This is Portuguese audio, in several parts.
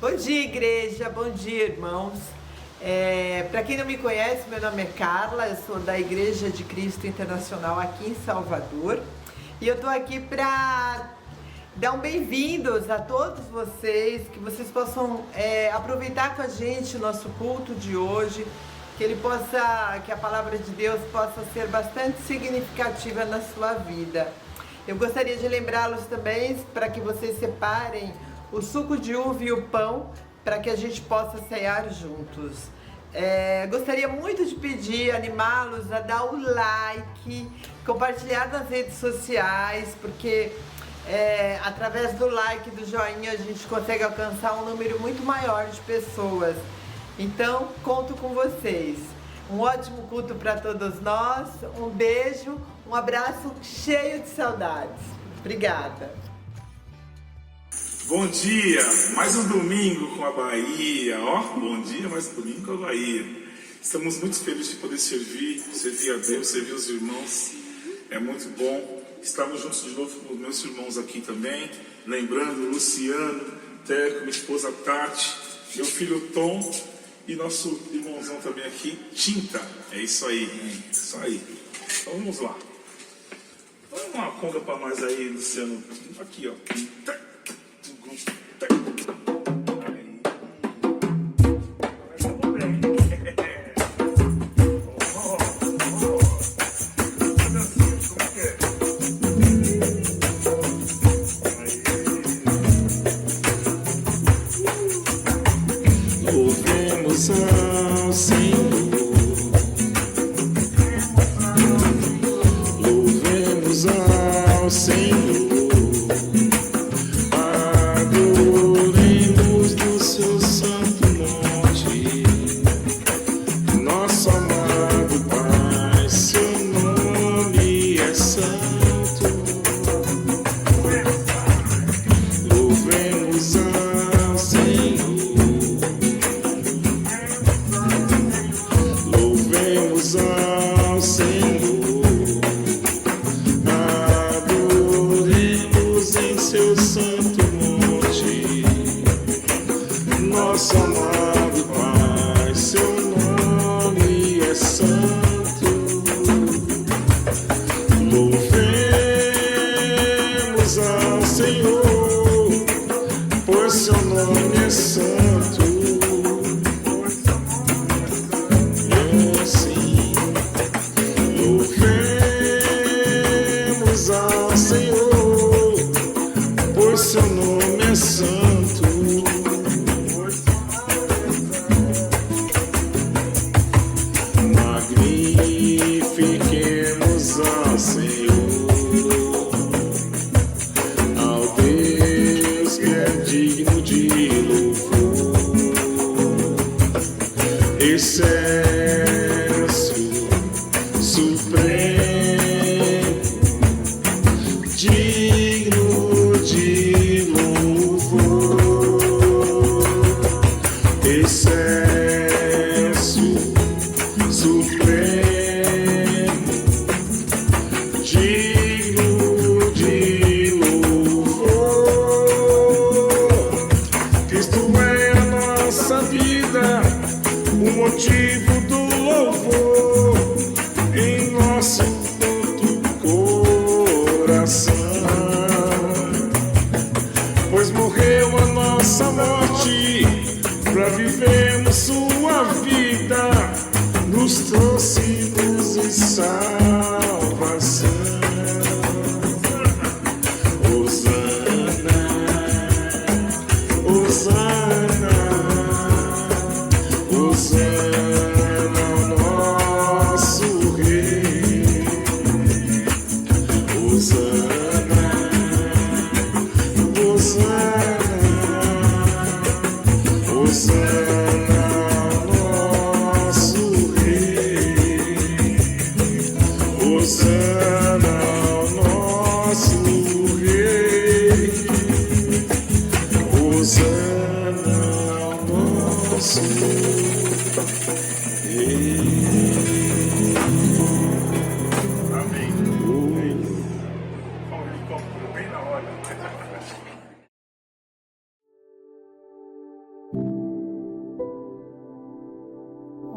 Bom dia, igreja, bom dia, irmãos. Para quem não me conhece, meu nome é Carla, eu sou da Igreja de Cristo Internacional aqui em Salvador e eu tô aqui para dar um bem-vindos a todos vocês, que vocês possam aproveitar com a gente o nosso culto de hoje, que a palavra de Deus possa ser bastante significativa na sua vida. Eu gostaria de lembrá-los também para que vocês separem o suco de uva e o pão para que a gente possa cear juntos. Gostaria muito de pedir, animá-los a dar o like, compartilhar nas redes sociais, porque através do like, do joinha, a gente consegue alcançar um número muito maior de pessoas. Então, conto com vocês. Um ótimo culto para todos nós, um beijo, um abraço cheio de saudades. Obrigada. Bom dia, mais um domingo com a Bahia, bom dia, mais um domingo com a Bahia. Estamos muito felizes de poder servir a Deus, servir os irmãos, é muito bom. Estamos juntos de novo com os meus irmãos aqui também, lembrando, Luciano, Teco, minha esposa Tati, meu filho Tom e nosso irmãozão também aqui, Tinta, é isso aí, Então vamos lá. Dá uma conga para nós aí, Luciano, aqui ó. Louvemos ao Senhor, louvemos ao Senhor.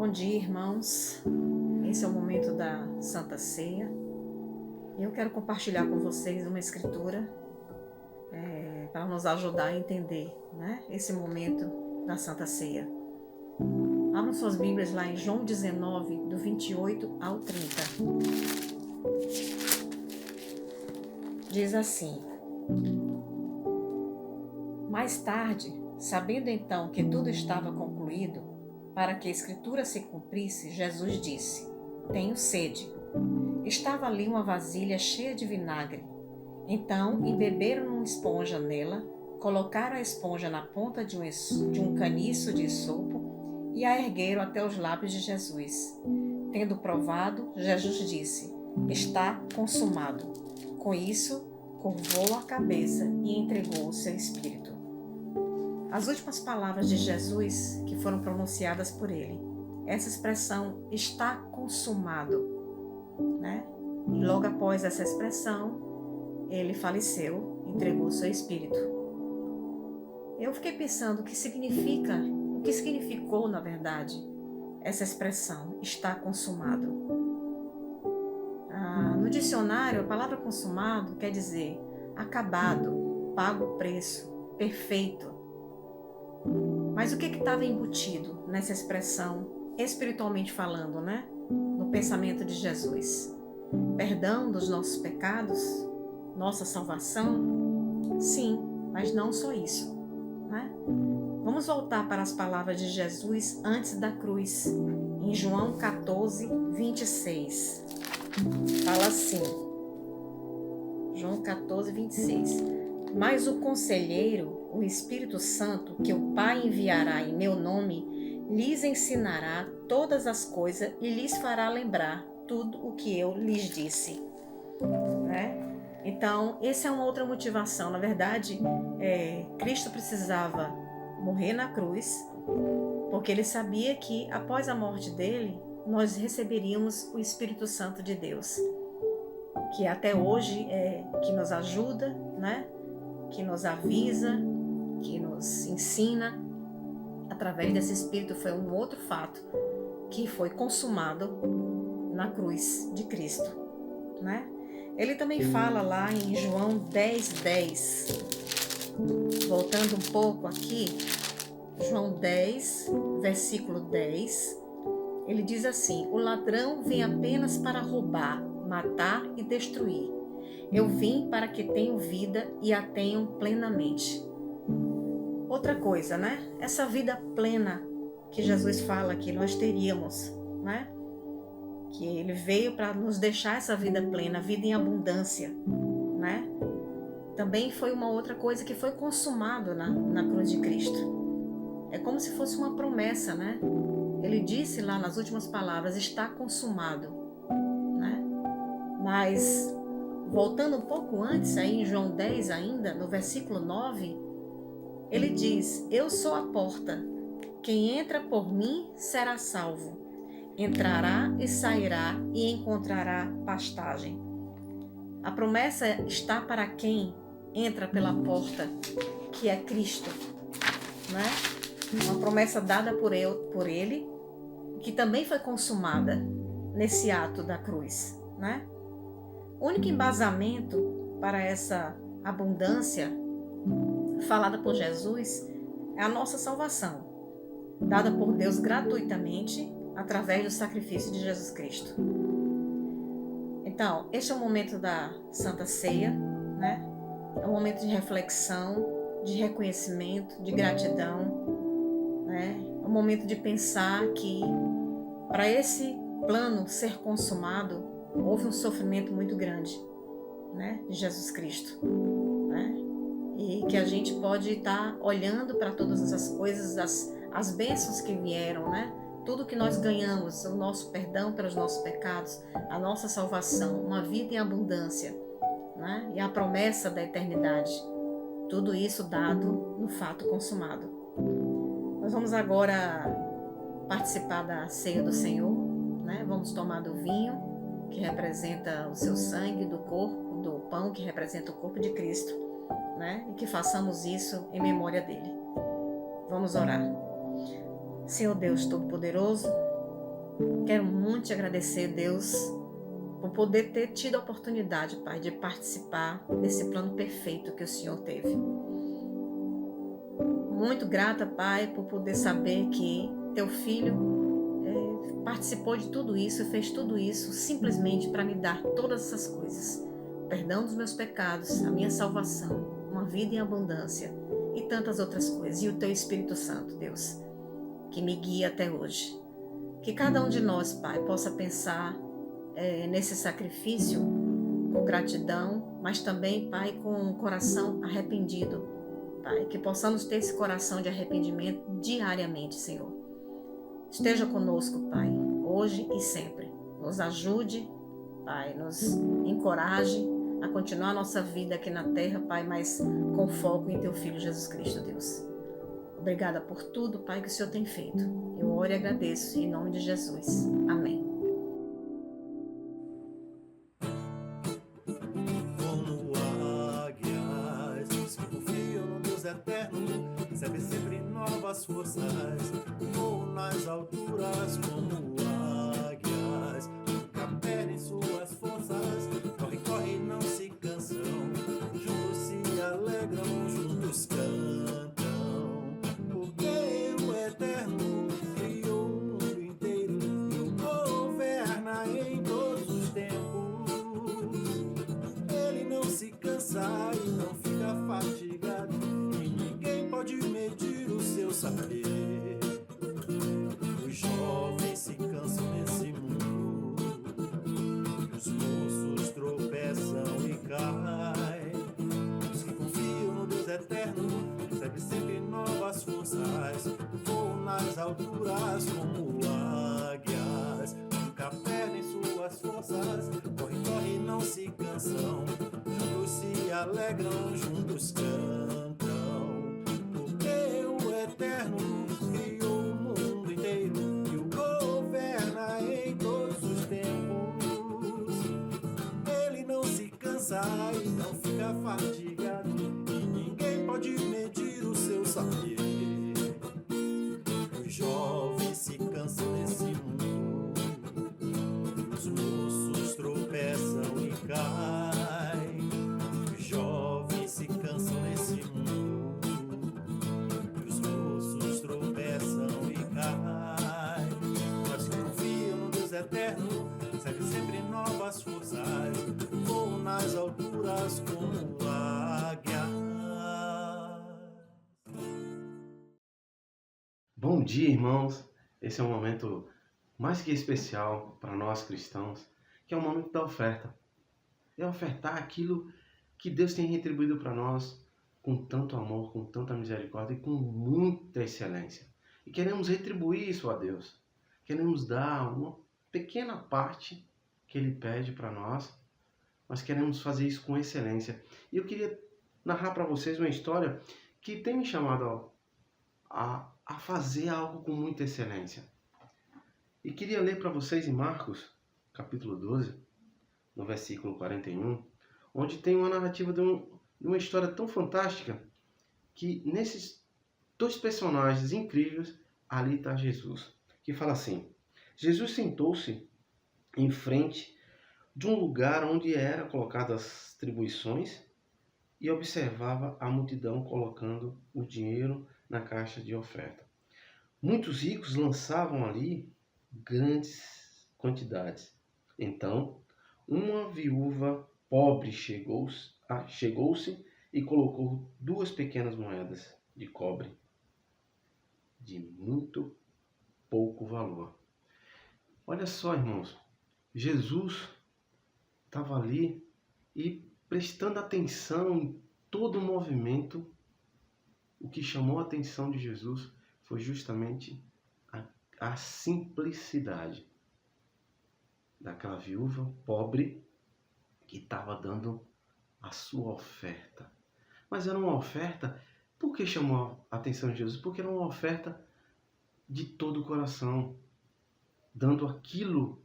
Bom dia, irmãos. Esse é o momento da Santa Ceia. Eu quero compartilhar com vocês uma escritura para nos ajudar a entender, né, esse momento da Santa Ceia. Abram suas Bíblias lá em João 19, do 28 ao 30. Diz assim: Mais tarde, sabendo então que tudo estava concluído, para que a Escritura se cumprisse, Jesus disse: Tenho sede. Estava ali uma vasilha cheia de vinagre. Então embeberam uma esponja nela, colocaram a esponja na ponta de um caniço de esopo e a ergueram até os lábios de Jesus. Tendo provado, Jesus disse: Está consumado. Com isso, curvou a cabeça e entregou o seu espírito. As últimas palavras de Jesus que foram pronunciadas por ele, essa expressão está consumado, né? E logo após essa expressão, ele faleceu, entregou o seu espírito. Eu fiquei pensando o que significou, na verdade, essa expressão, está consumado. No dicionário, a palavra consumado quer dizer acabado, pago o preço, perfeito. Mas o que estava embutido nessa expressão, espiritualmente falando, né? No pensamento de Jesus? Perdão dos nossos pecados? Nossa salvação? Sim, mas não só isso, né? Vamos voltar para as palavras de Jesus antes da cruz, em João 14, 26. Fala assim, João 14, 26. Mas o Conselheiro, o Espírito Santo, que o Pai enviará em meu nome, lhes ensinará todas as coisas e lhes fará lembrar tudo o que eu lhes disse. Né? Então, essa é uma outra motivação. Na verdade, Cristo precisava morrer na cruz, porque ele sabia que após a morte dele, nós receberíamos o Espírito Santo de Deus, que até hoje que nos ajuda, né? Que nos avisa, que nos ensina. Através desse Espírito foi um outro fato que foi consumado na cruz de Cristo, né? Ele também fala lá em João 10, 10. Voltando um pouco aqui, João 10, versículo 10, ele diz assim: O ladrão vem apenas para roubar, matar e destruir. Eu vim para que tenham vida e a tenham plenamente. Outra coisa, né? Essa vida plena que Jesus fala que nós teríamos, né? Que ele veio para nos deixar essa vida plena, vida em abundância, né? Também foi uma outra coisa que foi consumado na cruz de Cristo. É como se fosse uma promessa, né? Ele disse lá nas últimas palavras: está consumado, né? Mas voltando um pouco antes, aí em João 10 ainda, no versículo 9, ele diz: Eu sou a porta. Quem entra por mim será salvo. Entrará e sairá e encontrará pastagem. A promessa está para quem entra pela porta, que é Cristo, né? Uma promessa dada por ele, que também foi consumada nesse ato da cruz, né? O único embasamento para essa abundância falada por Jesus é a nossa salvação, dada por Deus gratuitamente através do sacrifício de Jesus Cristo. Então, este é o momento da Santa Ceia, né? É um momento de reflexão, de reconhecimento, de gratidão, né? É um momento de pensar que para esse plano ser consumado, houve um sofrimento muito grande, né? De Jesus Cristo, né? E que a gente pode estar olhando para todas essas coisas, as bênçãos que vieram, né? Tudo que nós ganhamos, o nosso perdão pelos nossos pecados, a nossa salvação, uma vida em abundância, né? E a promessa da eternidade. Tudo isso dado no fato consumado. Nós vamos agora participar da ceia do Senhor, né? Vamos tomar do vinho, que representa o seu sangue, do corpo, do pão, que representa o corpo de Cristo, né? E que façamos isso em memória dele. Vamos orar. Senhor Deus Todo-Poderoso, Quero muito te agradecer, Deus, por poder ter tido a oportunidade, Pai, de participar desse plano perfeito que o Senhor teve. Muito grata, Pai, por poder saber que teu filho participou de tudo isso, fez tudo isso simplesmente para me dar todas essas coisas. O perdão dos meus pecados, a minha salvação, uma vida em abundância e tantas outras coisas. E o teu Espírito Santo, Deus, que me guia até hoje. Que cada um de nós, Pai, possa pensar nesse sacrifício com gratidão, mas também, Pai, com um coração arrependido. Pai, que possamos ter esse coração de arrependimento diariamente, Senhor. Esteja conosco, Pai, hoje e sempre. Nos ajude, Pai, nos encoraje a continuar a nossa vida aqui na terra, Pai, mas com foco em Teu Filho Jesus Cristo, Deus. Obrigada por tudo, Pai, que o Senhor tem feito. Eu oro e agradeço em nome de Jesus. Amém. Como águias que confiam no Deus eterno, recebe sempre novas forças, voam nas alturas como águias, nunca perdem suas forças, corre, corre, não se cansam, juntos se alegram, juntos cantam, porque o eterno criou o mundo inteiro e o governa em todos os tempos. Ele não se cansa e não fica fatigado, e ninguém pode medir o seu saber. Os jovens se cansam nesse mundo, os moços tropeçam e caem. Os que confiam no Deus eterno recebem sempre novas forças, voam nas alturas como águias, nunca perdem suas forças, correm, correm, não se cansam, juntos se alegram, juntos cantam, porque o eterno criou o mundo inteiro e o governa em todos os tempos. Ele não se cansa e não fica fatigado, e ninguém pode medir o seu saber. Os jovens se cansam nesse mundo, os moços tropeçam e caem. Os jovens se cansam nesse mundo, os moços tropeçam e caem. Mas que confiam no Deus eterno recebem sempre novas forças, voam nas alturas como águias. Bom dia, irmãos! Esse é um momento mais que especial para nós cristãos, que é o momento da oferta. É ofertar aquilo que Deus tem retribuído para nós com tanto amor, com tanta misericórdia e com muita excelência. E queremos retribuir isso a Deus. Queremos dar uma pequena parte que Ele pede para nós, mas queremos fazer isso com excelência. E eu queria narrar para vocês uma história que tem me chamado a fazer algo com muita excelência. E queria ler para vocês em Marcos, capítulo 12, no versículo 41, onde tem uma narrativa de uma história tão fantástica que nesses dois personagens incríveis, ali está Jesus, que fala assim: Jesus sentou-se em frente de um lugar onde eram colocadas as tribuições e observava a multidão colocando o dinheiro na caixa de oferta. Muitos ricos lançavam ali grandes quantidades. Então, uma viúva pobre chegou-se e colocou 2 pequenas moedas de cobre de muito pouco valor. Olha só, irmãos, Jesus estava ali e prestando atenção em todo o movimento. O que chamou a atenção de Jesus foi justamente a simplicidade daquela viúva pobre que estava dando a sua oferta. Mas era uma oferta, por que chamou a atenção de Jesus? Porque era uma oferta de todo o coração, dando aquilo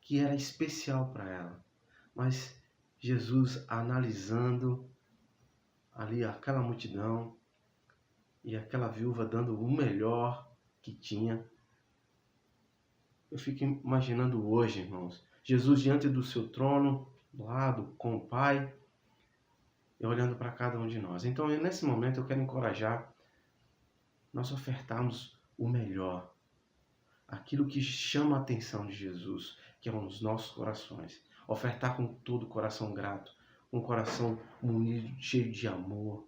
que era especial para ela. Mas Jesus, analisando ali aquela multidão e aquela viúva dando o melhor que tinha, eu fico imaginando hoje, irmãos, Jesus diante do seu trono, do lado, com o Pai, e olhando para cada um de nós. Então, nesse momento, eu quero encorajar nós ofertarmos o melhor, aquilo que chama a atenção de Jesus, que é os nossos corações. Ofertar com todo o coração grato, um coração munido, cheio de amor,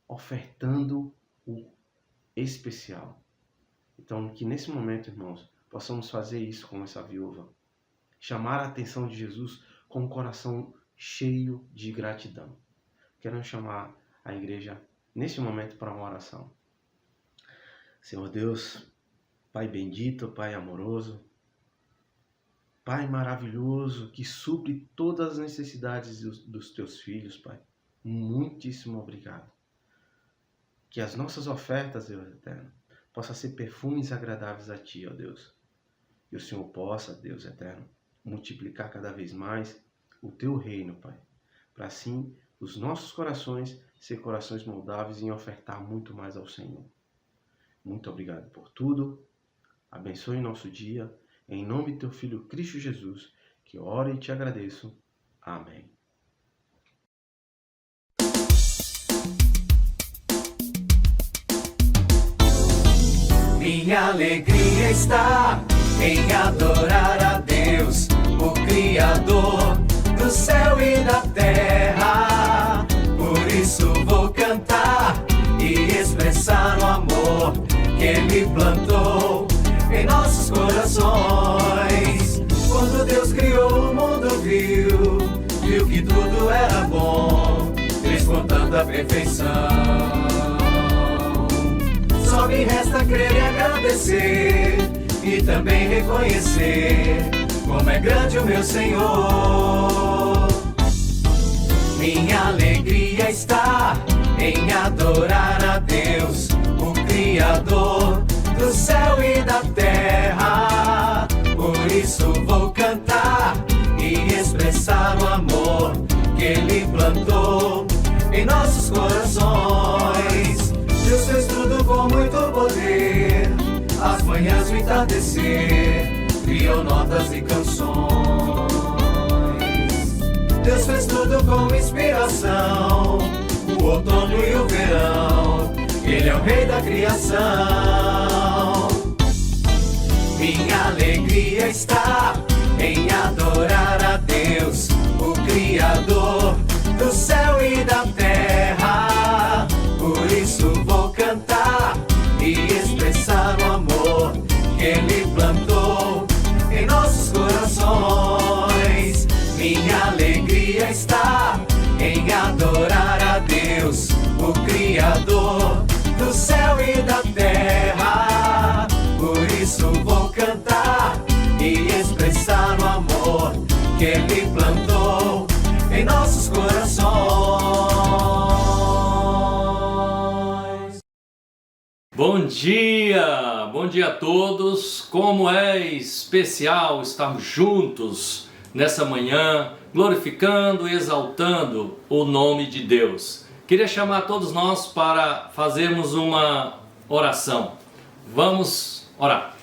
ofertando o especial. Então, que nesse momento, irmãos, possamos fazer isso com essa viúva. Chamar a atenção de Jesus com um coração cheio de gratidão. Quero chamar a igreja nesse momento para uma oração. Senhor Deus, Pai bendito, Pai amoroso, Pai maravilhoso, que supre todas as necessidades dos teus filhos, Pai. Muitíssimo obrigado. Que as nossas ofertas, Deus eterno, possam ser perfumes agradáveis a Ti, ó Deus. Que o Senhor possa, Deus eterno, multiplicar cada vez mais o Teu reino, Pai. Para assim os nossos corações ser corações moldáveis em ofertar muito mais ao Senhor. Muito obrigado por tudo. Abençoe nosso dia. Em nome de Teu Filho Cristo Jesus, que oro e te agradeço. Amém. Minha alegria está em adorar a Deus, o Criador do céu e da terra. Por isso vou cantar e expressar o amor que Ele plantou em nossos corações. Quando Deus criou o mundo, viu que tudo era bom, fez com tanta perfeição. Só me resta crer e agradecer, e também reconhecer como é grande o meu Senhor. Minha alegria está em adorar a Deus, o Criador do céu e da terra. Por isso vou cantar e expressar o amor que Ele plantou em nossos corações. Deus fez tudo com muito poder, as manhãs e o entardecer, criou notas e canções. Deus fez tudo com inspiração, o outono e o verão, Ele é o Rei da criação. Minha alegria está em adorar a Deus, o Criador do céu e da terra. Por isso vou cantar e expressar o amor que Ele plantou em nossos corações. Minha alegria está em adorar a Deus, o Criador do céu e da terra. Por isso vou cantar e expressar o amor que Ele plantou em nossos corações. Bom dia a todos. Como é especial estarmos juntos nessa manhã, glorificando e exaltando o nome de Deus. Queria chamar todos nós para fazermos uma oração. Vamos orar.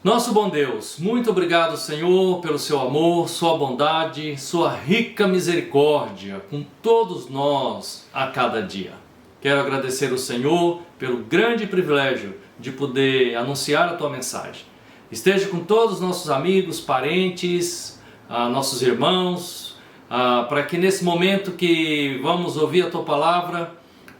Nosso bom Deus, muito obrigado, Senhor, pelo seu amor, sua bondade, sua rica misericórdia com todos nós a cada dia. Quero agradecer ao Senhor pelo grande privilégio de poder anunciar a tua mensagem. Esteja com todos os nossos amigos, parentes, nossos irmãos, para que nesse momento que vamos ouvir a tua palavra,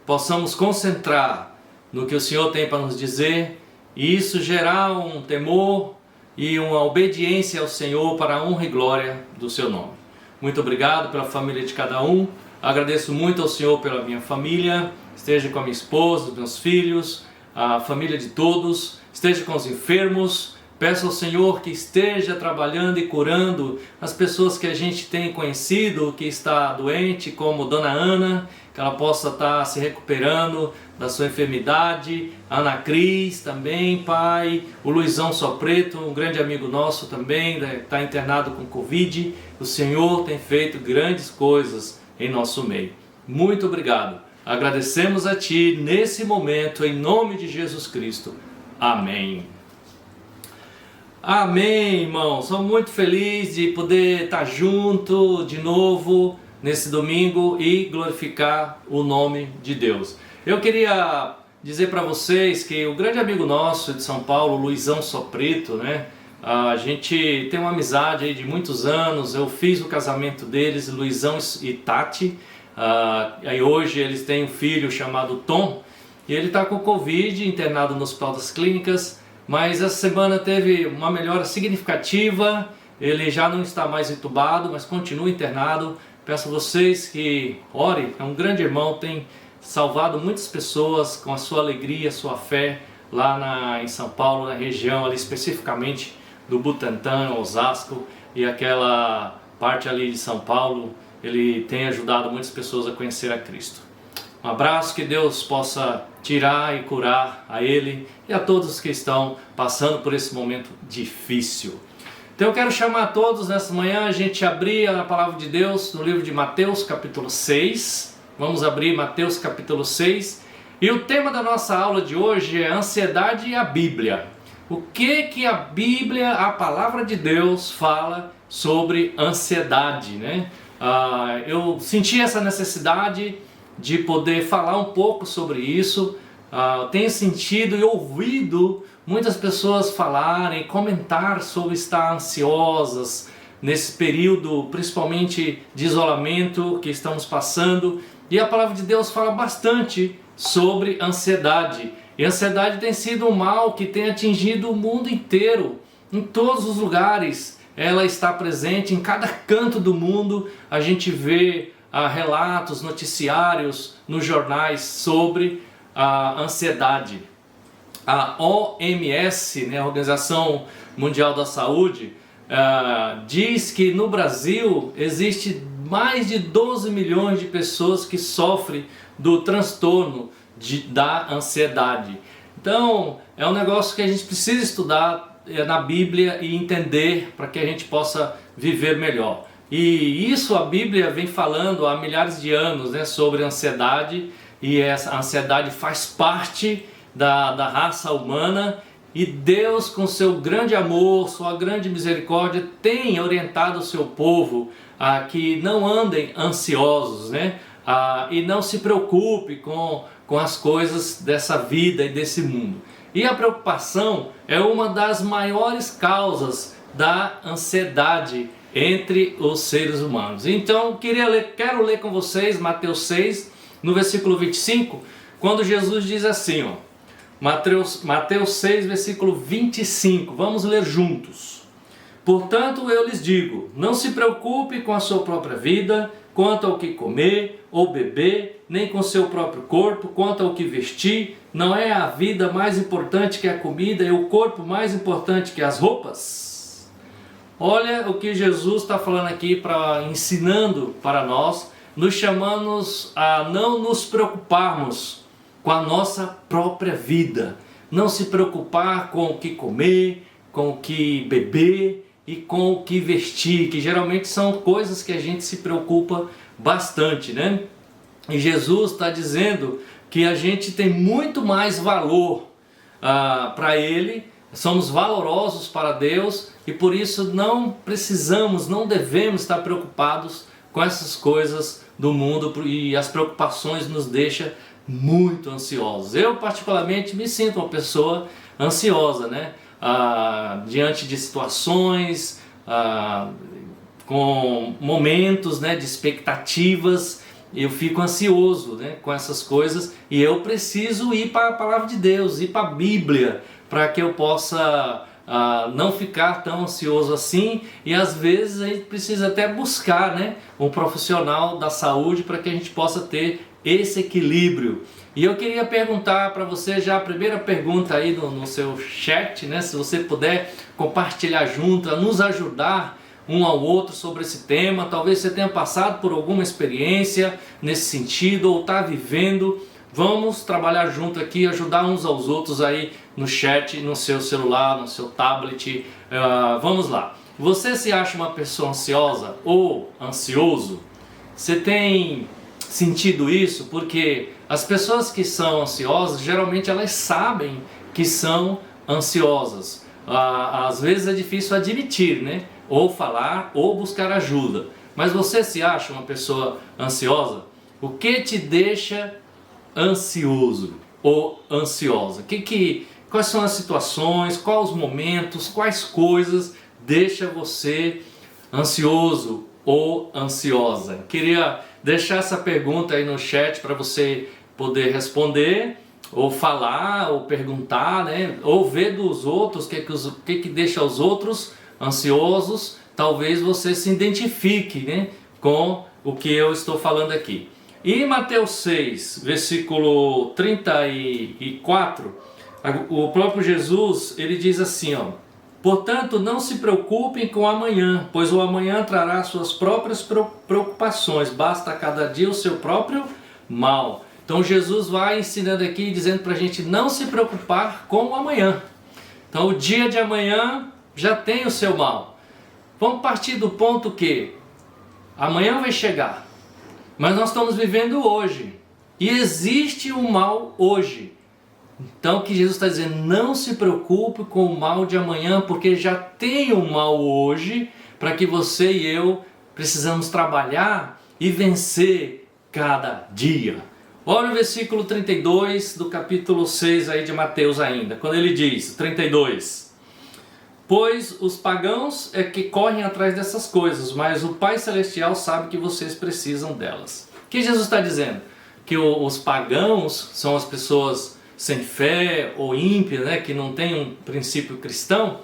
possamos concentrar no que o Senhor tem para nos dizer, e isso gerar um temor e uma obediência ao Senhor para a honra e glória do seu nome. Muito obrigado pela família de cada um. Agradeço muito ao Senhor pela minha família. Esteja com a minha esposa, os meus filhos, a família de todos. Esteja com os enfermos. Peço ao Senhor que esteja trabalhando e curando as pessoas que a gente tem conhecido, que está doente, como Dona Ana, que ela possa estar se recuperando da sua enfermidade. A Ana Cris também, Pai. O Luizão Sopreto, um grande amigo nosso também, está internado com Covid. O Senhor tem feito grandes coisas em nosso meio. Muito obrigado. Agradecemos a Ti nesse momento, em nome de Jesus Cristo. Amém. Amém, irmão. Sou muito feliz de poder estar junto de novo nesse domingo e glorificar o nome de Deus. Eu queria dizer para vocês que o grande amigo nosso de São Paulo, Luizão Sopreto, né? A gente tem uma amizade aí de muitos anos. Eu fiz o casamento deles, Luizão e Tati. Aí hoje eles têm um filho chamado Tom e ele está com Covid, internado no Hospital das Clínicas. Mas essa semana teve uma melhora significativa, ele já não está mais entubado, mas continua internado. Peço a vocês que orem, é um grande irmão, tem salvado muitas pessoas com a sua alegria, a sua fé lá em São Paulo, na região ali especificamente do Butantã, Osasco e aquela parte ali de São Paulo. Ele tem ajudado muitas pessoas a conhecer a Cristo. Um abraço, que Deus possa tirar e curar a ele e a todos que estão passando por esse momento difícil. Então eu quero chamar a todos nessa manhã a gente abrir a palavra de Deus no livro de Mateus capítulo 6. Vamos abrir Mateus capítulo 6 e o tema da nossa aula de hoje é ansiedade e a Bíblia. O que a Bíblia, a palavra de Deus, fala sobre ansiedade, né? Eu senti essa necessidade de poder falar um pouco sobre isso. Tenho sentido e ouvido muitas pessoas falarem, comentar sobre estar ansiosas nesse período, principalmente de isolamento que estamos passando. E a palavra de Deus fala bastante sobre ansiedade. E a ansiedade tem sido um mal que tem atingido o mundo inteiro, em todos os lugares. Ela está presente em cada canto do mundo. A gente vê relatos, noticiários nos jornais sobre a ansiedade. A OMS, né, a Organização Mundial da Saúde, diz que no Brasil existe mais de 12 milhões de pessoas que sofrem do transtorno da ansiedade. Então é um negócio que a gente precisa estudar na Bíblia e entender para que a gente possa viver melhor. E isso a Bíblia vem falando há milhares de anos, né, sobre ansiedade, e essa ansiedade faz parte da raça humana, e Deus, com seu grande amor, sua grande misericórdia, tem orientado o seu povo a que não andem ansiosos, né, e não se preocupe com as coisas dessa vida e desse mundo. E a preocupação é uma das maiores causas da ansiedade entre os seres humanos. Então quero ler com vocês Mateus 6, no versículo 25, quando Jesus diz assim, ó, Mateus 6, versículo 25, vamos ler juntos. Portanto eu lhes digo, não se preocupe com a sua própria vida, quanto ao que comer ou beber, nem com seu próprio corpo, quanto ao que vestir. Não é a vida mais importante que a comida e o corpo mais importante que as roupas? Olha o que Jesus está falando aqui, ensinando para nós, nos chamando a não nos preocuparmos com a nossa própria vida. Não se preocupar com o que comer, com o que beber e com o que vestir, que geralmente são coisas que a gente se preocupa bastante, né? E Jesus está dizendo que a gente tem muito mais valor para Ele, somos valorosos para Deus e por isso não devemos estar preocupados com essas coisas do mundo, e as preocupações nos deixam muito ansiosos. Eu particularmente me sinto uma pessoa ansiosa, né? Diante de situações, com momentos, né, de expectativas, eu fico ansioso, né, com essas coisas, e eu preciso ir para a palavra de Deus, ir para a Bíblia, para que eu possa não ficar tão ansioso assim. E às vezes a gente precisa até buscar, né, um profissional da saúde para que a gente possa ter esse equilíbrio. E eu queria perguntar para você já a primeira pergunta aí no seu chat, né, se você puder compartilhar junto, a nos ajudar um ao outro sobre esse tema. Talvez você tenha passado por alguma experiência nesse sentido ou está vivendo. Vamos trabalhar junto aqui, ajudar uns aos outros aí no chat, no seu celular, no seu tablet. Vamos lá. Você se acha uma pessoa ansiosa ou ansioso? Você tem sentido isso? Porque as pessoas que são ansiosas, geralmente elas sabem que são ansiosas. às vezes é difícil admitir, né? Ou falar, ou buscar ajuda. Mas você se acha uma pessoa ansiosa? O que te deixa ansioso ou ansiosa? Quais são as situações, quais os momentos, quais coisas deixa você ansioso ou ansiosa? Queria deixar essa pergunta aí no chat para você poder responder, ou falar, ou perguntar, né? Ou ver dos outros o que deixa os outros ansiosos. Talvez você se identifique, né, com o que eu estou falando aqui. E em Mateus 6, versículo 34, o próprio Jesus, ele diz assim, ó: portanto, não se preocupem com o amanhã, pois o amanhã trará suas próprias preocupações, basta a cada dia o seu próprio mal. Então Jesus vai ensinando aqui, dizendo para a gente não se preocupar com o amanhã. Então o dia de amanhã já tem o seu mal. Vamos partir do ponto que amanhã vai chegar, mas nós estamos vivendo hoje, e existe o mal hoje. Então o que Jesus está dizendo, não se preocupe com o mal de amanhã, porque já tem o mal hoje, para que você e eu precisamos trabalhar e vencer cada dia. Olha o versículo 32 do capítulo 6 aí de Mateus ainda, quando ele diz, 32... Pois os pagãos é que correm atrás dessas coisas, mas o Pai Celestial sabe que vocês precisam delas. O que Jesus está dizendo? Que os pagãos são as pessoas sem fé ou ímpias, né, que não têm um princípio cristão,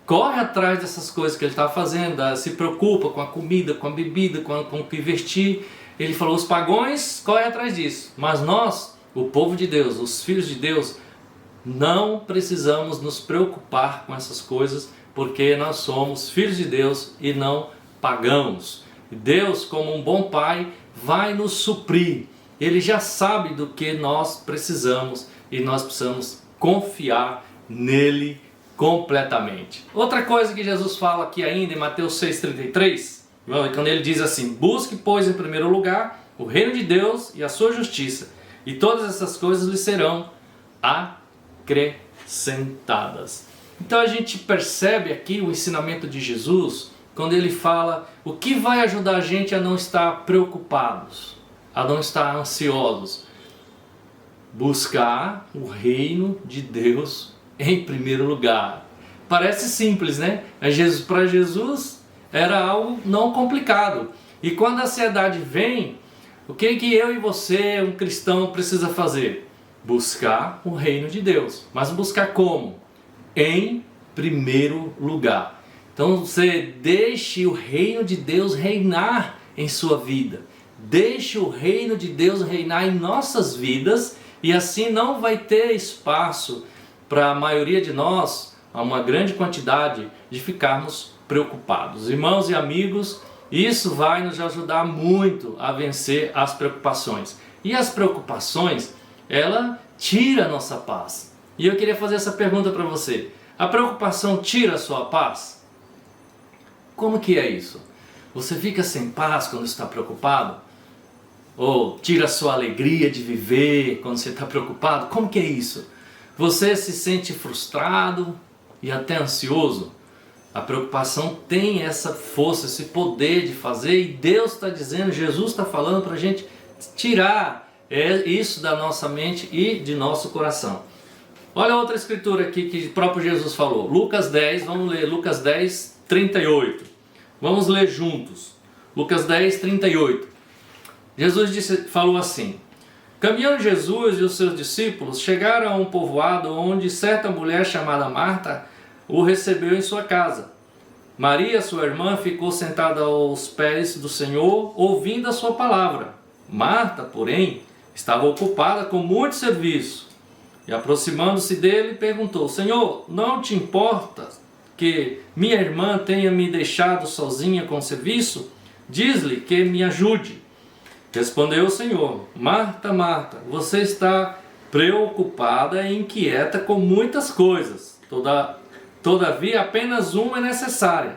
corre atrás dessas coisas que ele está fazendo, se preocupa com a comida, com a bebida, com o que vestir. Ele falou, os pagãos correm atrás disso, mas nós, o povo de Deus, os filhos de Deus, não precisamos nos preocupar com essas coisas, porque nós somos filhos de Deus e não pagãos. Deus, como um bom pai, vai nos suprir. Ele já sabe do que nós precisamos e nós precisamos confiar nele completamente. Outra coisa que Jesus fala aqui ainda em Mateus 6,33, quando ele diz assim, busque, pois, em primeiro lugar o reino de Deus e a sua justiça, e todas essas coisas lhe serão acrescentadas. Então a gente percebe aqui o ensinamento de Jesus quando ele fala o que vai ajudar a gente a não estar preocupados, a não estar ansiosos. Buscar o reino de Deus em primeiro lugar. Parece simples, né? Mas para Jesus era algo não complicado. E quando a ansiedade vem, o que eu e você, um cristão, precisa fazer? Buscar o reino de Deus. Mas buscar como? Em primeiro lugar. Então você deixe o reino de Deus reinar em sua vida. Deixe o reino de Deus reinar em nossas vidas, e assim não vai ter espaço para a maioria de nós, uma grande quantidade, de ficarmos preocupados. Irmãos e amigos, isso vai nos ajudar muito a vencer as preocupações. E as preocupações, ela tira a nossa paz. E eu queria fazer essa pergunta para você. A preocupação tira a sua paz? Como que é isso? Você fica sem paz quando está preocupado? Ou tira a sua alegria de viver quando você está preocupado? Como que é isso? Você se sente frustrado e até ansioso? A preocupação tem essa força, esse poder de fazer, e Deus está dizendo, Jesus está falando para a gente tirar isso da nossa mente e de nosso coração. Olha outra escritura aqui que o próprio Jesus falou. Lucas 10, vamos ler Lucas 10, 38. Vamos ler juntos. Lucas 10, 38. Jesus falou assim: caminhando Jesus e os seus discípulos chegaram a um povoado onde certa mulher chamada Marta o recebeu em sua casa. Maria, sua irmã, ficou sentada aos pés do Senhor, ouvindo a sua palavra. Marta, porém, estava ocupada com muito serviço. E aproximando-se dele, perguntou: Senhor, não te importa que minha irmã tenha me deixado sozinha com o serviço? Diz-lhe que me ajude. Respondeu o Senhor: Marta, Marta, você está preocupada e inquieta com muitas coisas. Todavia, apenas uma é necessária.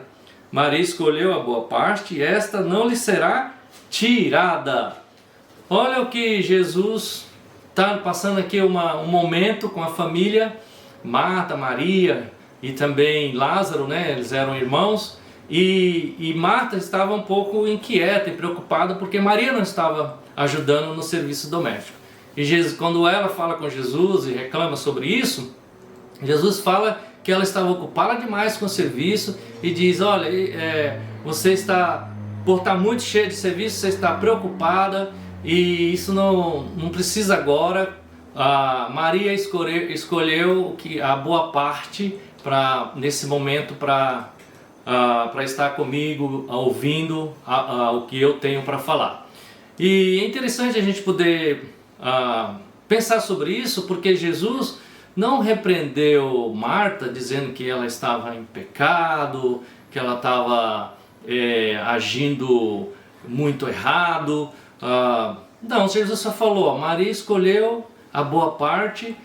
Maria escolheu a boa parte e esta não lhe será tirada. Olha o que Jesus está passando aqui um momento com a família Marta, Maria, e também Lázaro, né? Eles eram irmãos. E Marta estava um pouco inquieta e preocupada porque Maria não estava ajudando no serviço doméstico. E Jesus, quando ela fala com Jesus e reclama sobre isso, Jesus fala que ela estava ocupada demais com o serviço e diz: olha, você está, por estar muito cheia de serviço, você está preocupada e isso não precisa agora. Maria escolheu a boa parte nesse momento para estar comigo, ouvindo o que eu tenho para falar. E é interessante a gente poder pensar sobre isso, porque Jesus não repreendeu Marta dizendo que ela estava em pecado, que ela estava agindo muito errado. Não, Jesus só falou: Maria escolheu a boa parte,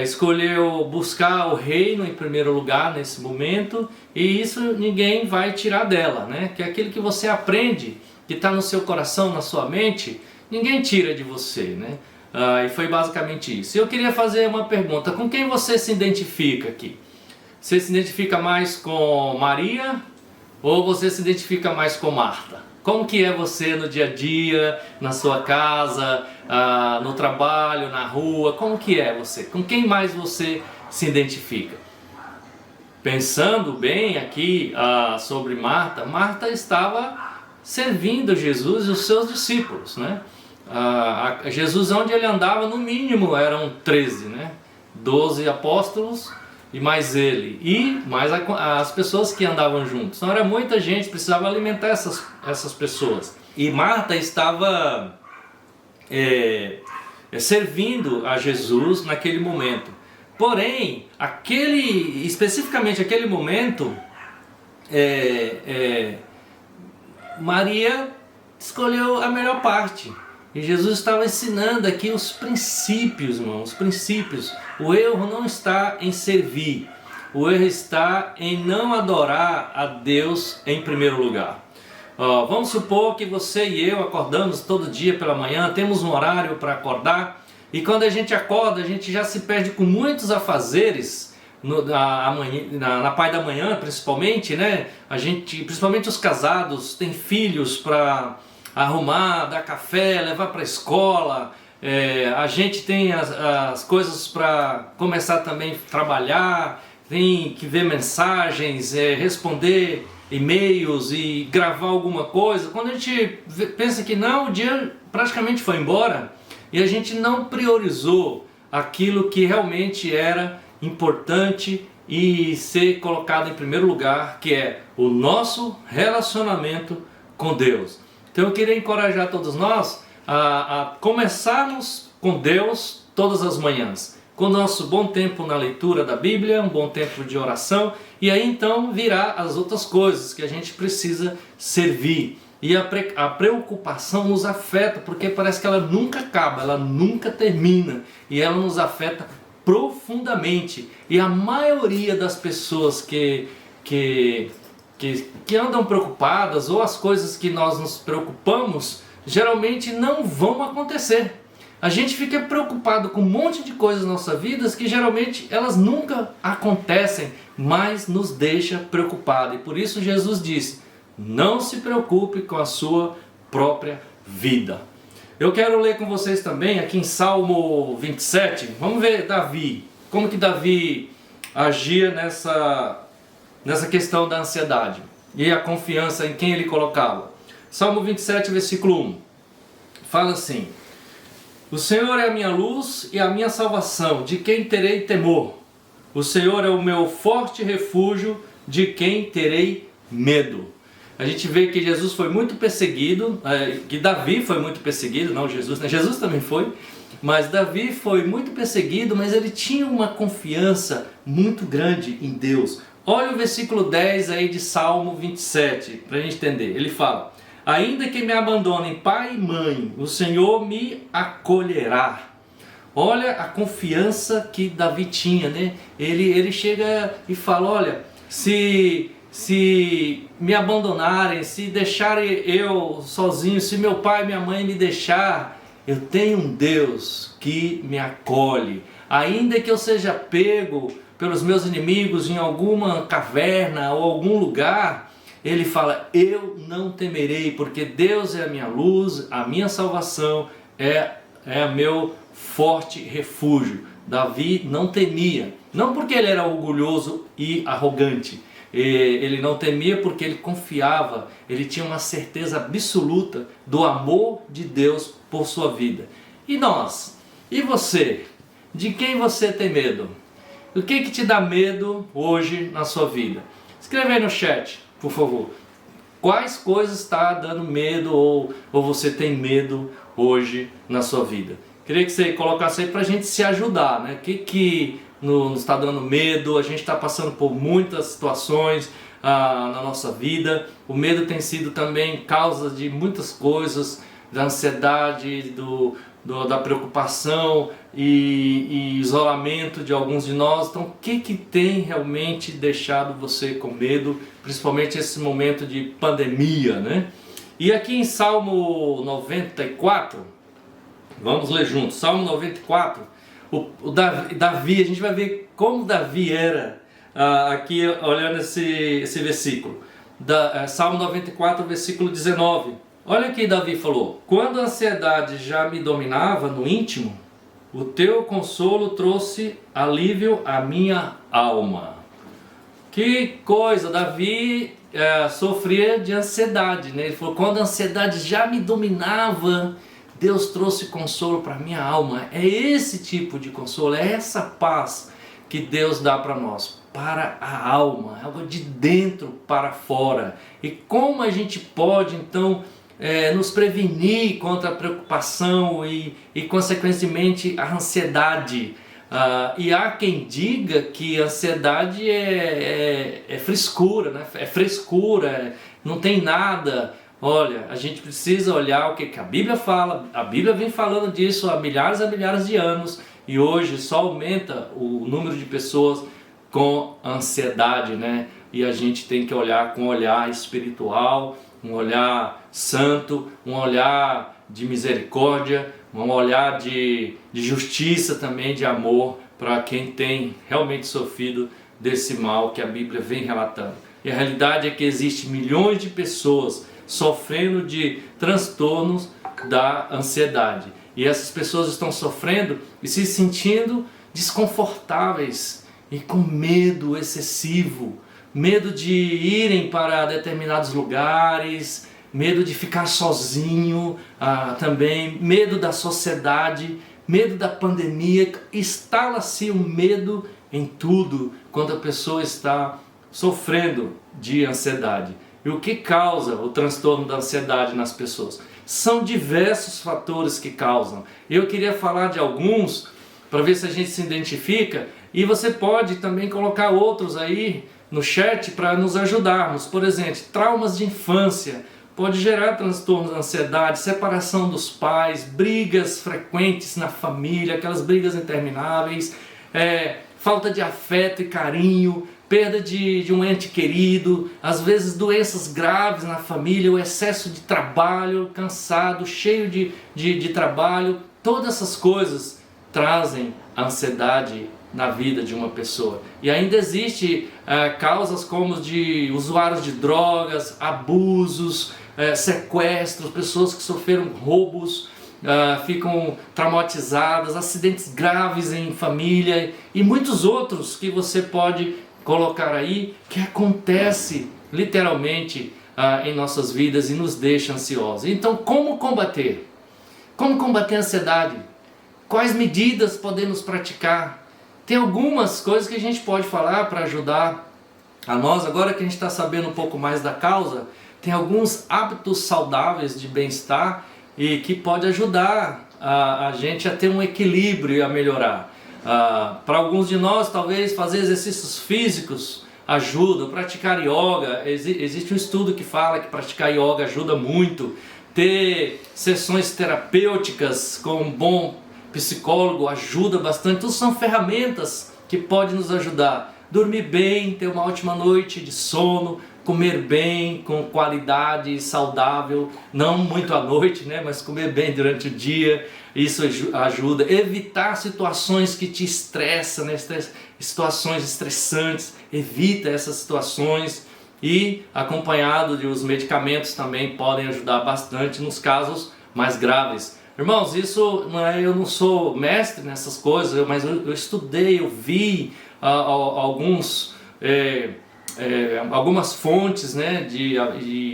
escolheu buscar o reino em primeiro lugar nesse momento, e isso ninguém vai tirar dela, né? Que é aquilo que você aprende, que está no seu coração, na sua mente, ninguém tira de você, né? E foi basicamente isso. Eu queria fazer uma pergunta: com quem você se identifica aqui? Você se identifica mais com Maria ou você se identifica mais com Marta? Como que é você no dia a dia, na sua casa, no trabalho, na rua? Como que é você? Com quem mais você se identifica? Pensando bem aqui sobre Marta, Marta estava servindo Jesus e os seus discípulos, né? Jesus, onde ele andava, no mínimo eram 13, né? 12 apóstolos e mais ele, e mais as pessoas que andavam juntos. Então era muita gente, precisava alimentar essas pessoas. E Marta estava servindo a Jesus naquele momento. Porém, especificamente aquele momento, Maria escolheu a melhor parte. E Jesus estava ensinando aqui os princípios, irmão, os princípios. O erro não está em servir, o erro está em não adorar a Deus em primeiro lugar. Vamos supor que você e eu acordamos todo dia pela manhã, temos um horário para acordar, e quando a gente acorda, a gente já se perde com muitos afazeres, na parte da manhã principalmente, né? Principalmente os casados, têm filhos para arrumar, dar café, levar para a escola, a gente tem as coisas para começar também a trabalhar, tem que ver mensagens, responder e-mails e gravar alguma coisa. Quando a gente pensa que não, o dia praticamente foi embora e a gente não priorizou aquilo que realmente era importante e ser colocado em primeiro lugar, que é o nosso relacionamento com Deus. Então eu queria encorajar todos nós a começarmos com Deus todas as manhãs, com o nosso bom tempo na leitura da Bíblia, um bom tempo de oração, e aí então virá as outras coisas que a gente precisa servir. E a preocupação nos afeta, porque parece que ela nunca acaba, ela nunca termina, e ela nos afeta profundamente. E a maioria das pessoas que andam preocupadas, ou as coisas que nós nos preocupamos, geralmente não vão acontecer. A gente fica preocupado com um monte de coisas na nossa vida que geralmente elas nunca acontecem, mas nos deixa preocupado. E por isso Jesus disse: não se preocupe com a sua própria vida. Eu quero ler com vocês também aqui em Salmo 27. Vamos ver Davi, como que Davi agia nessa questão da ansiedade e a confiança em quem ele colocava. Salmo 27, versículo 1, fala assim: o Senhor é a minha luz e a minha salvação, de quem terei temor? O Senhor é o meu forte refúgio, de quem terei medo? A gente vê que Jesus foi muito perseguido, que Davi foi muito perseguido, não Jesus, né? Jesus também foi, mas Davi foi muito perseguido, mas ele tinha uma confiança muito grande em Deus. Olha o versículo 10 aí de Salmo 27, para a gente entender. Ele fala: ainda que me abandonem pai e mãe, o Senhor me acolherá. Olha a confiança que Davi tinha, né? Ele chega e fala: olha, se me abandonarem, se deixarem eu sozinho, se meu pai e minha mãe me deixar, eu tenho um Deus que me acolhe. ainda que eu seja pego pelos meus inimigos em alguma caverna ou algum lugar, ele fala, eu não temerei, porque Deus é a minha luz, a minha salvação, é meu forte refúgio. Davi não temia, não porque ele era orgulhoso e arrogante, ele não temia porque ele confiava, ele tinha uma certeza absoluta do amor de Deus por sua vida. E nós? E você? De quem você tem medo? O que te dá medo hoje na sua vida? Escreve aí no chat, por favor. Quais coisas está dando medo ou você tem medo hoje na sua vida? Queria que você colocasse aí para a gente se ajudar, né? O que nos está dando medo? A gente está passando por muitas situações na nossa vida. O medo tem sido também causa de muitas coisas, da ansiedade, da preocupação e isolamento de alguns de nós. Então, o que tem realmente deixado você com medo, principalmente esse momento de pandemia, né? E aqui em Salmo 94, vamos ler juntos, Salmo 94, o Davi, a gente vai ver como Davi era, aqui olhando esse versículo, Salmo 94, versículo 19. Olha o que Davi falou: quando a ansiedade já me dominava no íntimo, o teu consolo trouxe alívio à minha alma. Que coisa, Davi sofria de ansiedade, né? Ele falou, quando a ansiedade já me dominava, Deus trouxe consolo para a minha alma. É esse tipo de consolo, é essa paz que Deus dá para nós, para a alma, algo de dentro para fora. E como a gente pode então nos prevenir contra a preocupação e consequentemente a ansiedade? E há quem diga que a ansiedade é frescura, né? É frescura, não tem nada. Olha, a gente precisa olhar o que a Bíblia fala. A Bíblia vem falando disso há milhares e milhares de anos, e hoje só aumenta o número de pessoas com ansiedade, né? E a gente tem que olhar com um olhar espiritual, um olhar santo, um olhar de misericórdia, um olhar de justiça também, de amor para quem tem realmente sofrido desse mal que a Bíblia vem relatando. E a realidade é que existe milhões de pessoas sofrendo de transtornos da ansiedade. E essas pessoas estão sofrendo e se sentindo desconfortáveis e com medo excessivo, medo de irem para determinados lugares, medo de ficar sozinho, também medo da sociedade, medo da pandemia. Instala-se o medo em tudo quando a pessoa está sofrendo de ansiedade. E o que causa o transtorno da ansiedade nas pessoas? São diversos fatores que causam. Eu queria falar de alguns para ver se a gente se identifica, e você pode também colocar outros aí no chat para nos ajudarmos. Por exemplo, traumas de infância pode gerar transtornos de ansiedade, separação dos pais, brigas frequentes na família, aquelas brigas intermináveis, falta de afeto e carinho, perda de um ente querido, às vezes doenças graves na família, o excesso de trabalho, cansado, cheio de trabalho. Todas essas coisas trazem ansiedade na vida de uma pessoa. E ainda existe causas como de usuários de drogas, abusos, sequestros, pessoas que sofreram roubos, ficam traumatizadas, acidentes graves em família e muitos outros que você pode colocar aí, que acontece literalmente em nossas vidas e nos deixa ansiosos. Então, como combater? Como combater a ansiedade? Quais medidas podemos praticar? Tem algumas coisas que a gente pode falar para ajudar a nós. Agora que a gente está sabendo um pouco mais da causa, tem alguns hábitos saudáveis de bem-estar e que pode ajudar a gente a ter um equilíbrio e a melhorar. Para alguns de nós, talvez fazer exercícios físicos ajuda, praticar yoga. Existe um estudo que fala que praticar yoga ajuda muito. Ter sessões terapêuticas com um bom psicólogo ajuda bastante. Então são ferramentas que podem nos ajudar. Dormir bem, ter uma ótima noite de sono, comer bem, com qualidade, saudável, não muito à noite, né? Mas comer bem durante o dia, isso ajuda. Evitar situações que te estressam, né? Situações estressantes, evita essas situações. E acompanhado de os medicamentos também podem ajudar bastante nos casos mais graves. Irmãos, isso não é, eu não sou mestre nessas coisas, mas eu estudei, eu vi algumas fontes, né,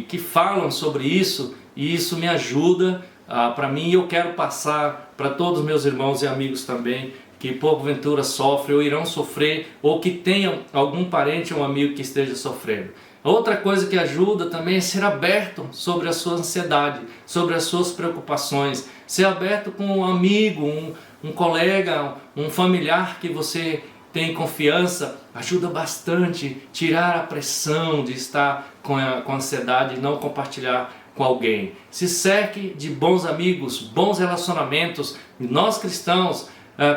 que falam sobre isso, e isso me ajuda para mim, e eu quero passar para todos os meus irmãos e amigos também que porventura sofrem ou irão sofrer, ou que tenham algum parente ou um amigo que esteja sofrendo. Outra coisa que ajuda também é ser aberto sobre a sua ansiedade, sobre as suas preocupações. Ser aberto com um amigo, um colega, um familiar que você tem confiança, ajuda bastante. Tirar a pressão de estar com ansiedade e não compartilhar com alguém. Se cerque de bons amigos, bons relacionamentos. Nós cristãos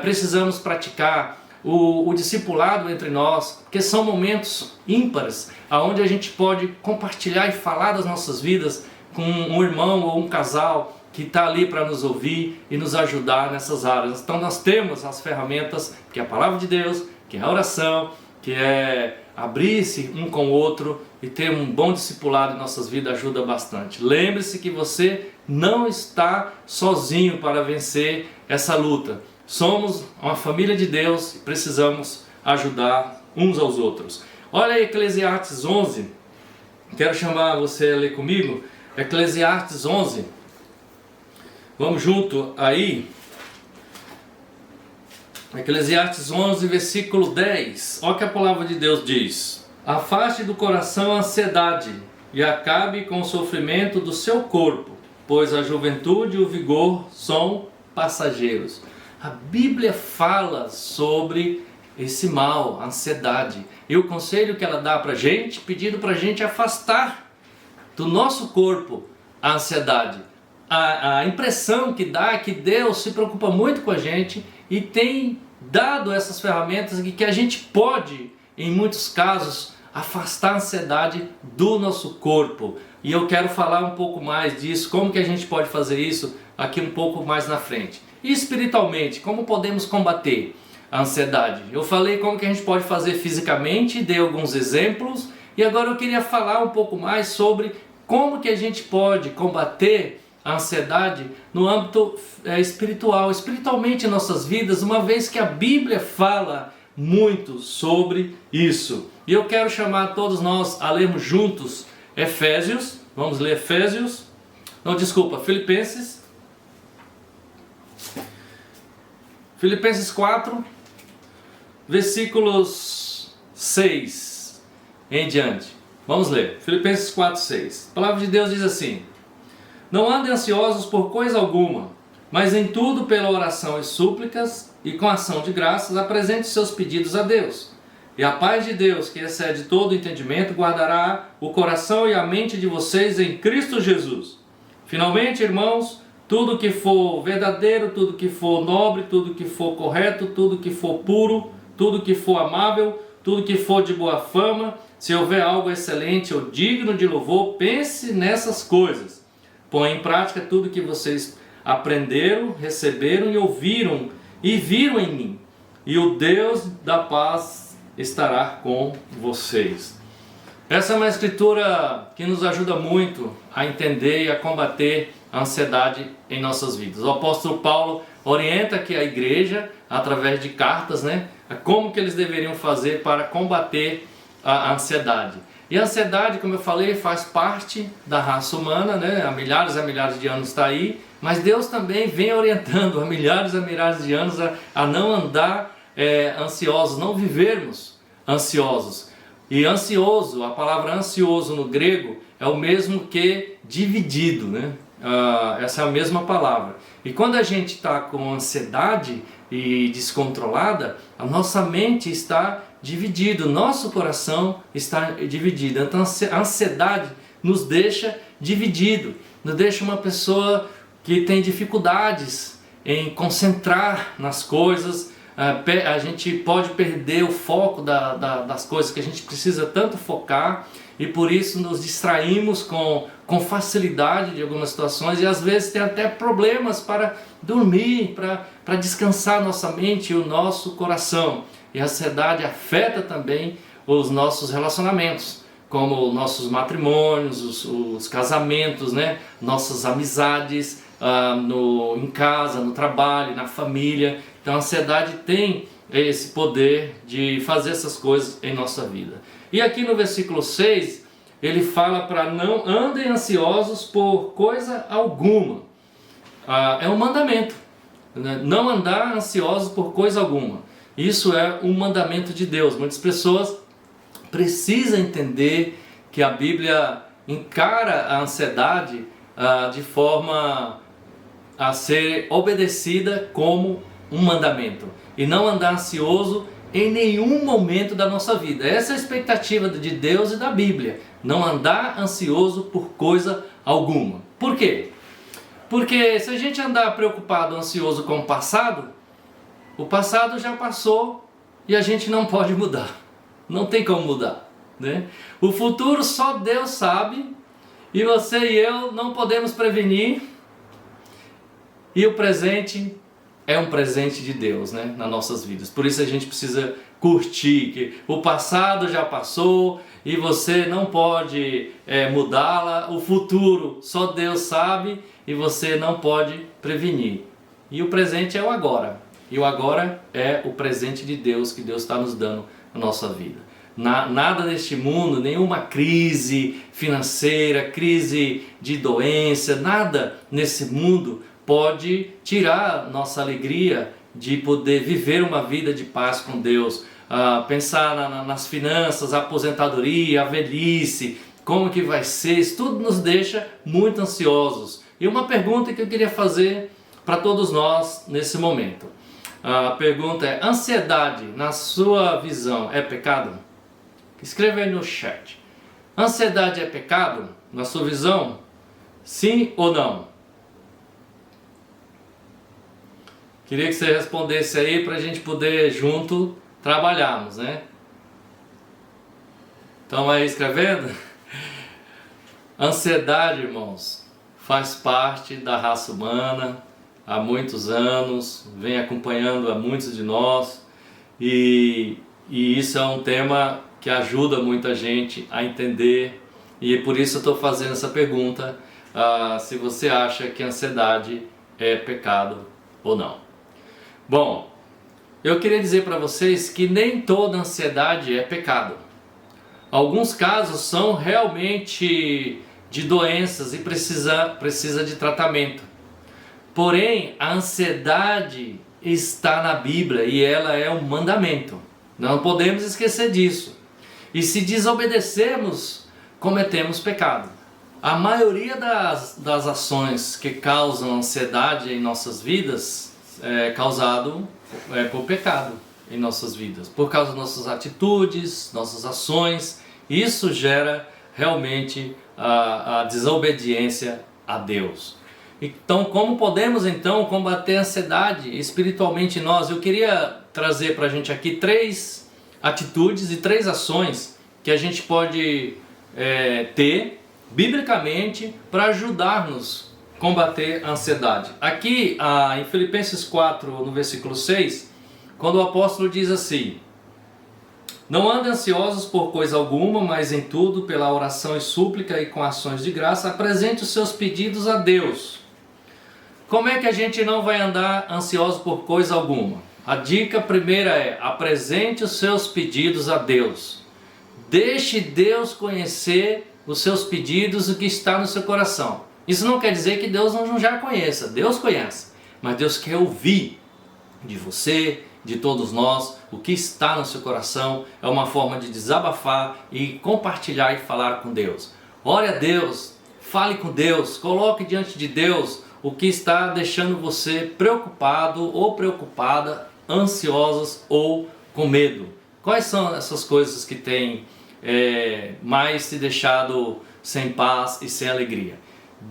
precisamos praticar o discipulado entre nós, porque são momentos ímpares, onde a gente pode compartilhar e falar das nossas vidas com um irmão ou um casal que está ali para nos ouvir e nos ajudar nessas áreas. Então nós temos as ferramentas, que é a palavra de Deus, que é a oração, que é abrir-se um com o outro e ter um bom discipulado em nossas vidas ajuda bastante. Lembre-se que você não está sozinho para vencer essa luta. Somos uma família de Deus e precisamos ajudar uns aos outros. Olha aí Eclesiastes 11, quero chamar você a ler comigo, Eclesiastes 11, vamos junto aí, Eclesiastes 11, versículo 10, olha o que a palavra de Deus diz: afaste do coração a ansiedade e acabe com o sofrimento do seu corpo, pois a juventude e o vigor são passageiros. A Bíblia fala sobre esse mal, a ansiedade. E o conselho que ela dá para a gente, pedindo para a gente afastar do nosso corpo a ansiedade. A impressão que dá é que Deus se preocupa muito com a gente e tem dado essas ferramentas que a gente pode, em muitos casos, afastar a ansiedade do nosso corpo. E eu quero falar um pouco mais disso, como que a gente pode fazer isso aqui um pouco mais na frente. E espiritualmente, como podemos combater a ansiedade? Eu falei como que a gente pode fazer fisicamente, dei alguns exemplos, e agora eu queria falar um pouco mais sobre como que a gente pode combater a ansiedade no âmbito espiritual, espiritualmente em nossas vidas, uma vez que a Bíblia fala muito sobre isso. E eu quero chamar todos nós a lermos juntos Efésios, vamos ler Efésios, não, desculpa, Filipenses 4, versículos 6 em diante. Vamos ler, Filipenses 4, 6. A palavra de Deus diz assim: não andem ansiosos por coisa alguma, mas em tudo pela oração e súplicas e com ação de graças apresente seus pedidos a Deus. E a paz de Deus, que excede todo entendimento, guardará o coração e a mente de vocês em Cristo Jesus. Finalmente, irmãos, tudo que for verdadeiro, tudo que for nobre, tudo que for correto, tudo que for puro, tudo que for amável, tudo que for de boa fama, se houver algo excelente ou digno de louvor, pense nessas coisas. Põe em prática tudo que vocês aprenderam, receberam e ouviram e viram em mim. E o Deus da paz estará com vocês. Essa é uma escritura que nos ajuda muito a entender e a combater a ansiedade em nossas vidas. O apóstolo Paulo orienta aqui a igreja, através de cartas, né, como que eles deveriam fazer para combater a ansiedade. E a ansiedade, como eu falei, faz parte da raça humana, né, há milhares de anos está aí, mas Deus também vem orientando há milhares de anos a não andar ansiosos, não vivermos ansiosos. E ansioso, a palavra ansioso no grego é o mesmo que dividido, né? Essa é a mesma palavra. E quando a gente está com ansiedade e descontrolada, a nossa mente está dividida, o nosso coração está dividido. Então a ansiedade nos deixa dividido, nos deixa uma pessoa que tem dificuldades em concentrar nas coisas, a gente pode perder o foco das coisas que a gente precisa tanto focar, e por isso nos distraímos com facilidade de algumas situações, e às vezes tem até problemas para dormir, para descansar nossa mente e o nosso coração. E a ansiedade afeta também os nossos relacionamentos, como nossos matrimônios, os casamentos, né? Nossas amizades, em casa, no trabalho, na família. Então a ansiedade tem esse poder de fazer essas coisas em nossa vida. E aqui no versículo 6, ele fala para não andem ansiosos por coisa alguma. É um mandamento, né? Não andar ansiosos por coisa alguma. Isso é um mandamento de Deus. Muitas pessoas precisam entender que a Bíblia encara a ansiedade de forma a ser obedecida como um mandamento, e não andar ansioso em nenhum momento da nossa vida. Essa é a expectativa de Deus e da Bíblia. Não andar ansioso por coisa alguma. Por quê? Porque se a gente andar preocupado, ansioso com o passado já passou e a gente não pode mudar. Não tem como mudar, né? O futuro só Deus sabe, e você e eu não podemos prevenir. E o presente é um presente de Deus, né, nas nossas vidas. Por isso a gente precisa curtir, que o passado já passou e você não pode mudá-la. O futuro só Deus sabe e você não pode prevenir. E o presente é o agora. E o agora é o presente de Deus que Deus está nos dando na nossa vida. Nada neste mundo, nenhuma crise financeira, crise de doença, nada nesse mundo pode tirar nossa alegria de poder viver uma vida de paz com Deus. Pensar nas finanças, a aposentadoria, a velhice, como que vai ser, isso tudo nos deixa muito ansiosos. E uma pergunta que eu queria fazer para todos nós nesse momento. A pergunta é: ansiedade, na sua visão, é pecado? Escreva aí no chat. Ansiedade é pecado, na sua visão? Sim ou não? Queria que você respondesse aí para a gente poder junto trabalharmos, né? Estão aí escrevendo? Ansiedade, irmãos, faz parte da raça humana há muitos anos, vem acompanhando a muitos de nós, e isso é um tema que ajuda muita gente a entender, e por isso eu estou fazendo essa pergunta, se você acha que a ansiedade é pecado ou não. Bom, eu queria dizer para vocês que nem toda ansiedade é pecado. Alguns casos são realmente de doenças e precisa de tratamento. Porém, a ansiedade está na Bíblia e ela é um mandamento. Não podemos esquecer disso. E se desobedecermos, cometemos pecado. A maioria das ações que causam ansiedade em nossas vidas é causado por pecado em nossas vidas, por causa das nossas atitudes, nossas ações. Isso gera realmente a desobediência a Deus. Então, como podemos então combater a ansiedade espiritualmente em nós? Eu queria trazer para a gente aqui 3 atitudes e 3 ações que a gente pode ter biblicamente para ajudar-nos a combater a ansiedade. Aqui em Filipenses 4, no versículo 6, quando o apóstolo diz assim: não andem ansiosos por coisa alguma, mas em tudo, pela oração e súplica e com ações de graça, apresente os seus pedidos a Deus. Como é que a gente não vai andar ansioso por coisa alguma? A dica primeira é: apresente os seus pedidos a Deus. Deixe Deus conhecer os seus pedidos, o que está no seu coração. Isso não quer dizer que Deus não já conheça. Deus conhece, mas Deus quer ouvir de você, de todos nós, o que está no seu coração. É uma forma de desabafar e compartilhar e falar com Deus. Ore a Deus, fale com Deus, coloque diante de Deus o que está deixando você preocupado ou preocupada, ansiosos ou com medo. Quais são essas coisas que têm mais te deixado sem paz e sem alegria?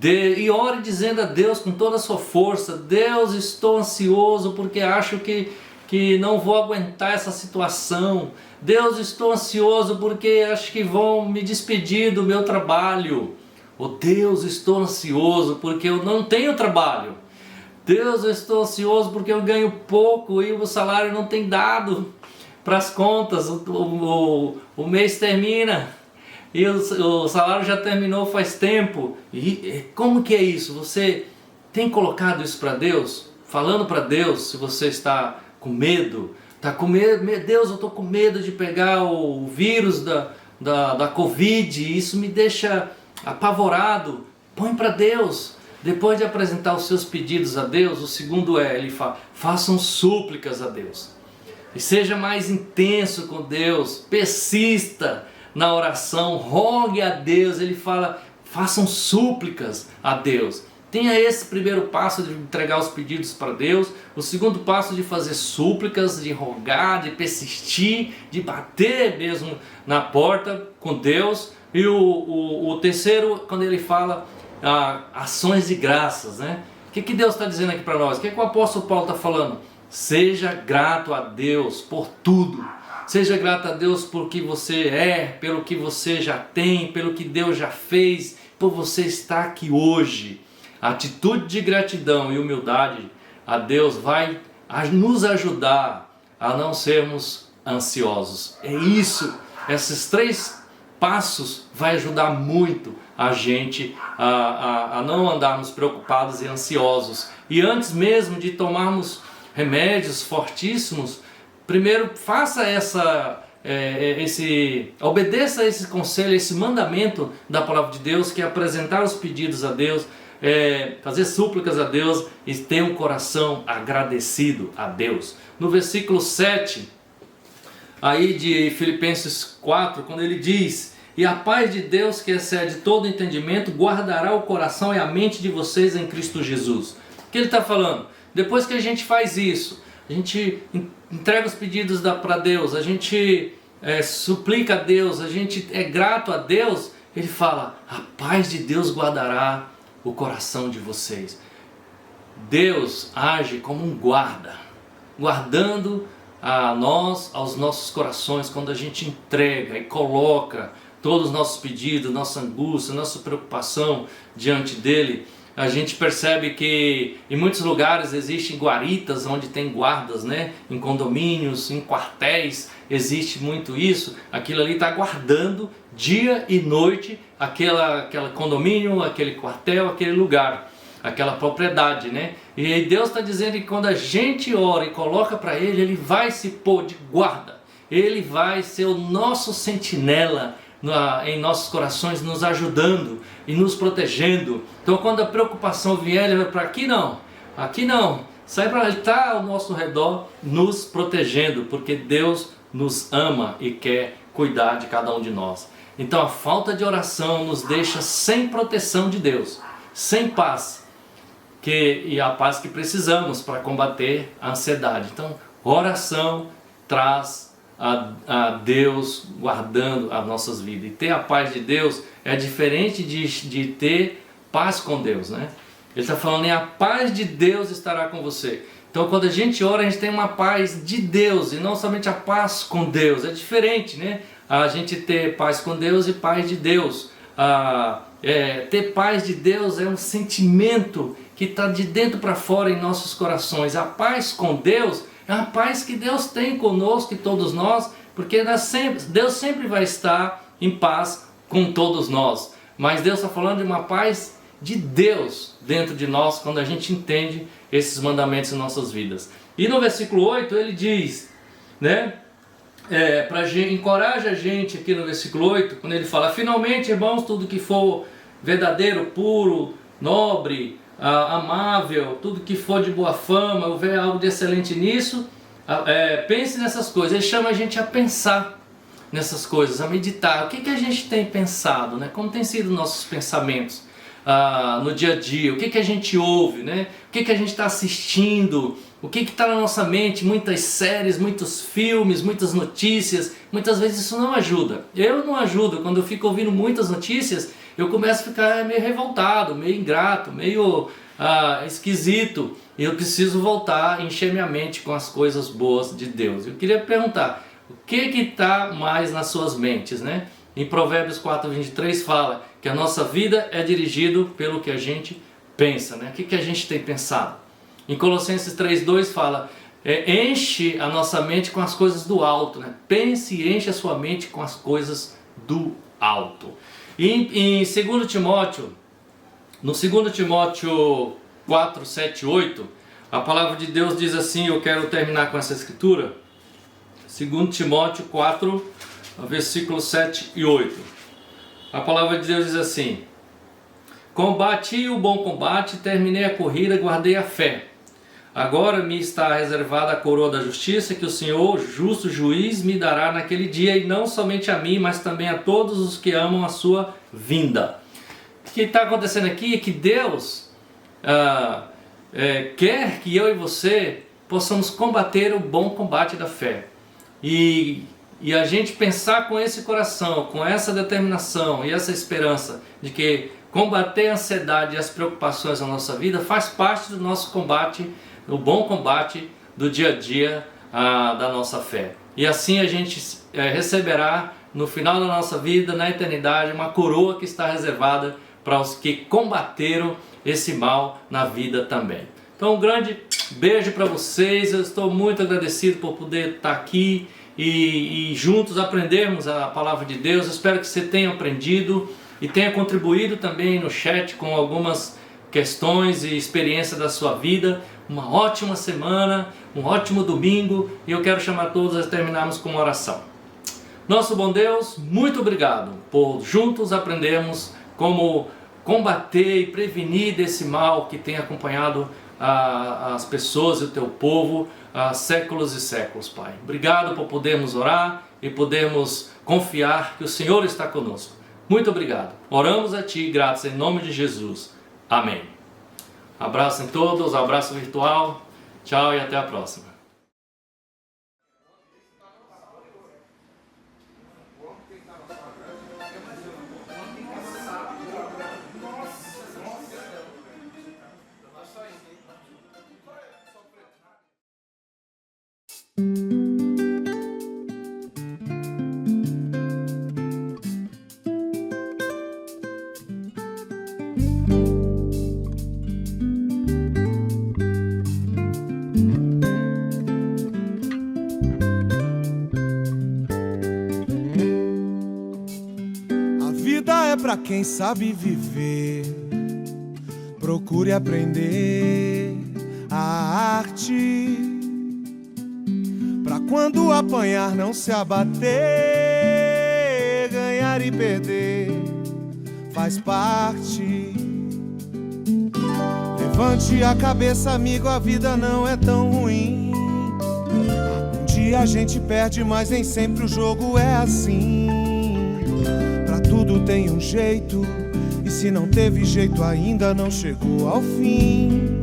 E ore dizendo a Deus com toda a sua força: Deus, estou ansioso porque acho que que não vou aguentar essa situação. Deus, estou ansioso porque acho que vão me despedir do meu trabalho. Oh Deus, estou ansioso porque eu não tenho trabalho. Deus, eu estou ansioso porque eu ganho pouco e o salário não tem dado para as contas. O mês termina e o salário já terminou faz tempo. E como que é isso? Você tem colocado isso para Deus? Falando para Deus se você está com medo? Está com medo? Meu Deus, eu estou com medo de pegar o vírus da Covid. Isso me deixa apavorado. Põe para Deus. Depois de apresentar os seus pedidos a Deus, o segundo ele fala, façam súplicas a Deus. E seja mais intenso com Deus, persista na oração, rogue a Deus. Ele fala, façam súplicas a Deus. Tenha esse primeiro passo de entregar os pedidos para Deus, o segundo passo de fazer súplicas, de rogar, de persistir, de bater mesmo na porta com Deus. E o terceiro, quando ele fala ações de graças, né? O que Deus está dizendo aqui para nós? O que o apóstolo Paulo está falando? Seja grato a Deus por tudo. Seja grato a Deus por que você é, pelo que você já tem, pelo que Deus já fez, por você estar aqui hoje. A atitude de gratidão e humildade a Deus vai nos ajudar a não sermos ansiosos. É isso, esses 3 passos vai ajudar muito a gente a não andarmos preocupados e ansiosos. E antes mesmo de tomarmos remédios fortíssimos, primeiro faça obedeça a esse conselho, esse mandamento da palavra de Deus, que é apresentar os pedidos a Deus, fazer súplicas a Deus e ter um coração agradecido a Deus. No versículo 7 aí de Filipenses 4, quando ele diz: e a paz de Deus, que excede todo entendimento, guardará o coração e a mente de vocês em Cristo Jesus. O que ele está falando? Depois que a gente faz isso, a gente entrega os pedidos para Deus, a gente suplica a Deus, a gente é grato a Deus, ele fala, a paz de Deus guardará o coração de vocês. Deus age como um guarda, guardando aos nossos corações, quando a gente entrega e coloca todos os nossos pedidos, nossa angústia, nossa preocupação diante dele. A gente percebe que em muitos lugares existem guaritas onde tem guardas, né? Em condomínios, em quartéis, existe muito isso. Aquilo ali está guardando dia e noite aquele condomínio, aquele quartel, aquele lugar, aquela propriedade, né? E aí Deus está dizendo que quando a gente ora e coloca para Ele, Ele vai se pôr de guarda. Ele vai ser o nosso sentinela em nossos corações, nos ajudando e nos protegendo. Então quando a preocupação vier, ele vai para aqui não, sai para lá, ele está ao nosso redor nos protegendo, porque Deus nos ama e quer cuidar de cada um de nós. Então a falta de oração nos deixa sem proteção de Deus, sem paz, e a paz que precisamos para combater a ansiedade. Então oração traz a Deus guardando as nossas vidas. E ter a paz de Deus é diferente de ter paz com Deus, né? Ele está falando, a paz de Deus estará com você. Então quando a gente ora, a gente tem uma paz de Deus e não somente a paz com Deus. É diferente, né? A gente ter paz com Deus e paz de Deus. Ter paz de Deus é um sentimento que está de dentro para fora em nossos corações. A paz com Deus é a paz que Deus tem conosco e todos nós, porque Deus sempre vai estar em paz com todos nós. Mas Deus está falando de uma paz de Deus dentro de nós, quando a gente entende esses mandamentos em nossas vidas. E no versículo 8 ele diz, né? Encoraja a gente aqui no versículo 8, quando ele fala, finalmente, irmãos, tudo que for verdadeiro, puro, nobre, amável, tudo que for de boa fama, houver algo de excelente nisso, pense nessas coisas. Ele chama a gente a pensar nessas coisas, a meditar. O que a gente tem pensado, né? Como tem sido nossos pensamentos no dia a dia? O que a gente ouve, né? O que a gente está assistindo? O que está na nossa mente? Muitas séries, muitos filmes, muitas notícias. Muitas vezes isso não ajuda. Eu não ajudo. Quando eu fico ouvindo muitas notícias, eu começo a ficar meio revoltado, meio ingrato, meio esquisito. e eu preciso voltar a encher minha mente com as coisas boas de Deus. Eu queria perguntar, o que está mais nas suas mentes, né? Em Provérbios 4:23 fala que a nossa vida é dirigida pelo que a gente pensa, né? O que a gente tem pensado? Em Colossenses 3:2 fala, enche a nossa mente com as coisas do alto, né? Pense e enche a sua mente com as coisas do alto. E em 2 Timóteo, no 2 Timóteo 4, 7, 8, a palavra de Deus diz assim, eu quero terminar com essa escritura, 2 Timóteo 4, versículos 7 e 8. A palavra de Deus diz assim, combati o bom combate, terminei a corrida, guardei a fé. Agora me está reservada a coroa da justiça, que o Senhor, justo juiz, me dará naquele dia, e não somente a mim, mas também a todos os que amam a sua vinda. O que está acontecendo aqui é que Deus quer que eu e você possamos combater o bom combate da fé. E a gente pensar com esse coração, com essa determinação e essa esperança de que combater a ansiedade e as preocupações na nossa vida faz parte do nosso combate, o bom combate do dia a dia da nossa fé. E assim a gente receberá no final da nossa vida, na eternidade, uma coroa que está reservada para os que combateram esse mal na vida também. Então um grande beijo para vocês, eu estou muito agradecido por poder estar aqui e juntos aprendermos a palavra de Deus. Eu espero que você tenha aprendido e tenha contribuído também no chat com algumas questões e experiências da sua vida. Uma ótima semana, um ótimo domingo, e eu quero chamar todos a terminarmos com uma oração. Nosso bom Deus, muito obrigado por juntos aprendermos como combater e prevenir desse mal que tem acompanhado as pessoas e o teu povo há séculos e séculos, Pai. Obrigado por podermos orar e podermos confiar que o Senhor está conosco. Muito obrigado. Oramos a Ti, graças em nome de Jesus. Amém. Abraço em todos, abraço virtual. Tchau e até a próxima. Pra quem sabe viver, procure aprender a arte, pra quando apanhar não se abater, ganhar e perder faz parte. Levante a cabeça, amigo, a vida não é tão ruim. Um dia a gente perde, mas nem sempre o jogo é assim. Tudo tem um jeito, e se não teve jeito ainda não chegou ao fim.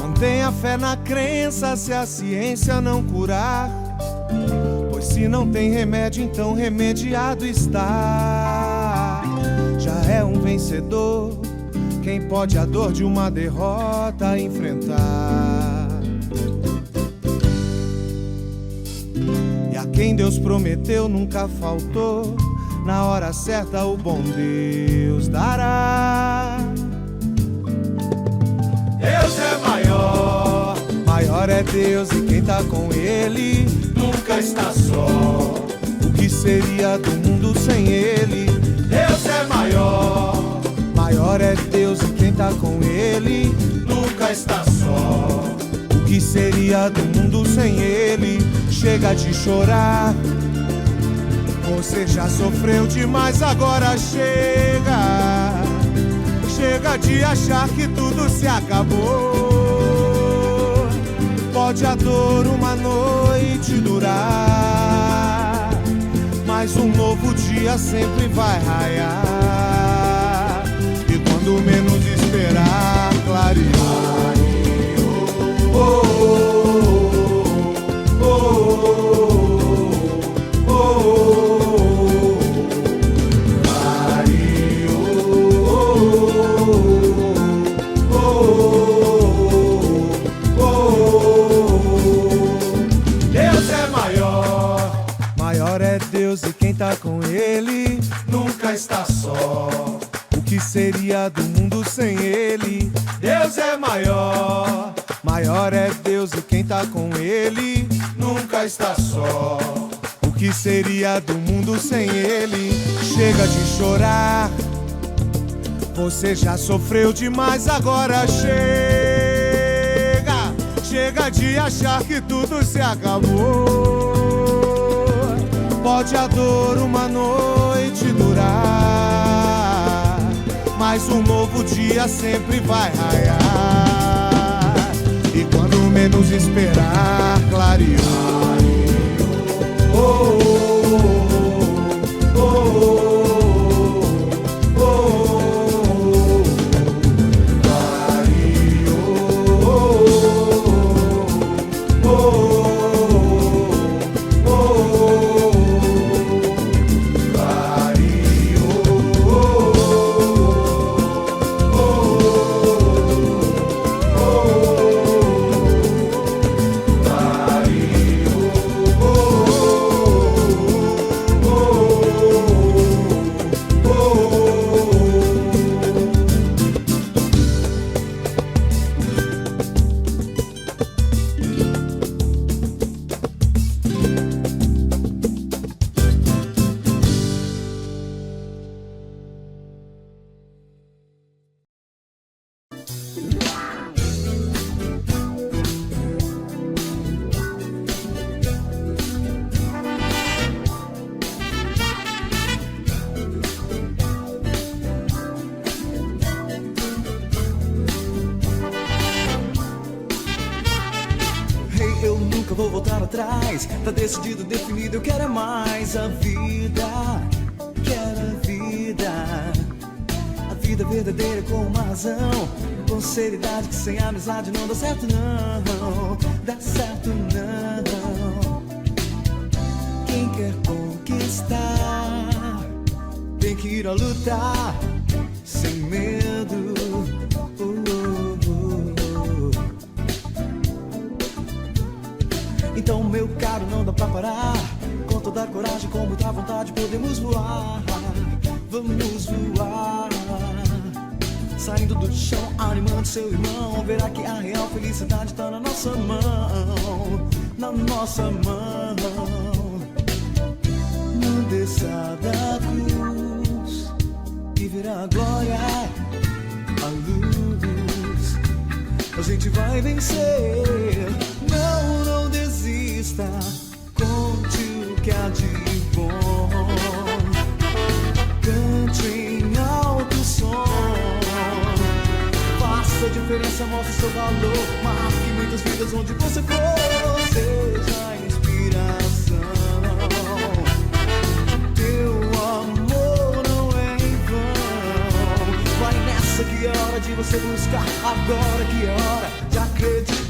Mantenha fé na crença se a ciência não curar, pois se não tem remédio então remediado está. Já é um vencedor quem pode a dor de uma derrota enfrentar. Quem Deus prometeu nunca faltou, na hora certa o bom Deus dará. Deus é maior, maior é Deus, e quem tá com Ele nunca está só. O que seria do mundo sem Ele? Deus é maior, maior é Deus, e quem tá com Ele nunca está só. O que seria do mundo sem Ele? Chega de chorar, você já sofreu demais, agora chega. Chega de achar que tudo se acabou. Pode a dor uma noite durar, mas um novo dia sempre vai raiar. E quando menos esperar, clareou. Oh, oh, oh, oh, oh, oh, oh, oh. Deus e quem tá com Ele nunca está só. O que seria do mundo sem Ele? Deus é maior. Maior é Deus e quem tá com Ele nunca está só. O que seria do mundo sem Ele? Chega de chorar, você já sofreu demais, agora chega. Chega de achar que tudo se acabou. Pode a dor uma noite durar, mas um novo dia sempre vai raiar. E quando menos esperar, clareou. Oh, oh, oh, oh, oh, clareou. Oh, oh, oh, Eu nunca vou voltar atrás. Tá decidido, definido, eu quero é mais. A vida, quero a vida. A vida verdadeira com uma razão, com seriedade, que sem amizade não dá certo não. Dá certo não. Quem quer conquistar tem que ir a lutar sem medo. Então, meu caro, não dá pra parar. Com toda a coragem, com muita vontade, podemos voar. Vamos voar. Saindo do chão, animando seu irmão. Verá que a real felicidade tá na nossa mão. Na nossa mão. Não desça da cruz e verá a glória, a luz. A gente vai vencer. Não, não desista. Conte o que há de bom. Cante em alto som. Faça a diferença, mostre seu valor. Marque muitas vidas onde você for. Seja a inspiração. Teu amor não é em vão. Vai nessa que é hora de você buscar. Agora que é hora de acreditar.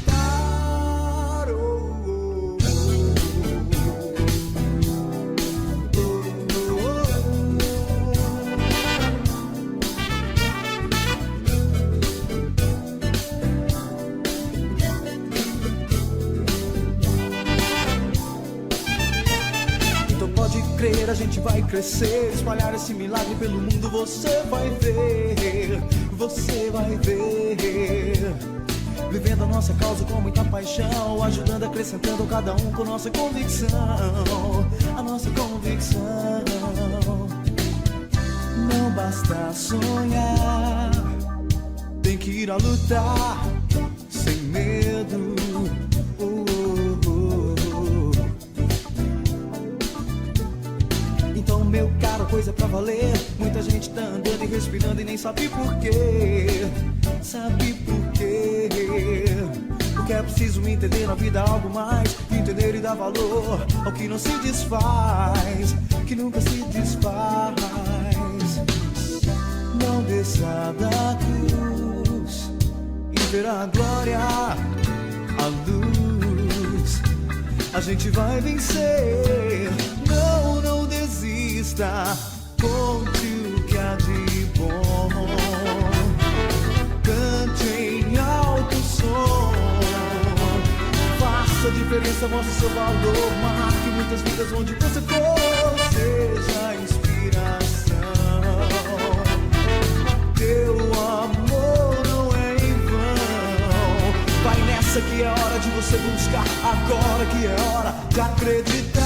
A gente vai crescer, espalhar esse milagre pelo mundo. Você vai ver, você vai ver. Vivendo a nossa causa com muita paixão, ajudando, acrescentando cada um com nossa convicção. A nossa convicção. Não basta sonhar, tem que ir a lutar sem medo. Então, meu caro, coisa pra valer. Muita gente tá andando e respirando e nem sabe por quê. Sabe por quê? Porque é preciso entender na vida algo mais. Entender e dar valor ao que não se desfaz, que nunca se desfaz. Não desça da cruz e verá a glória, a luz. A gente vai vencer. Não, não desista. Conte o que há de bom. Cante em alto som. Faça a diferença, mostre seu valor. Marque muitas vidas onde você for. Pensa que é hora de você buscar, agora que é hora de acreditar.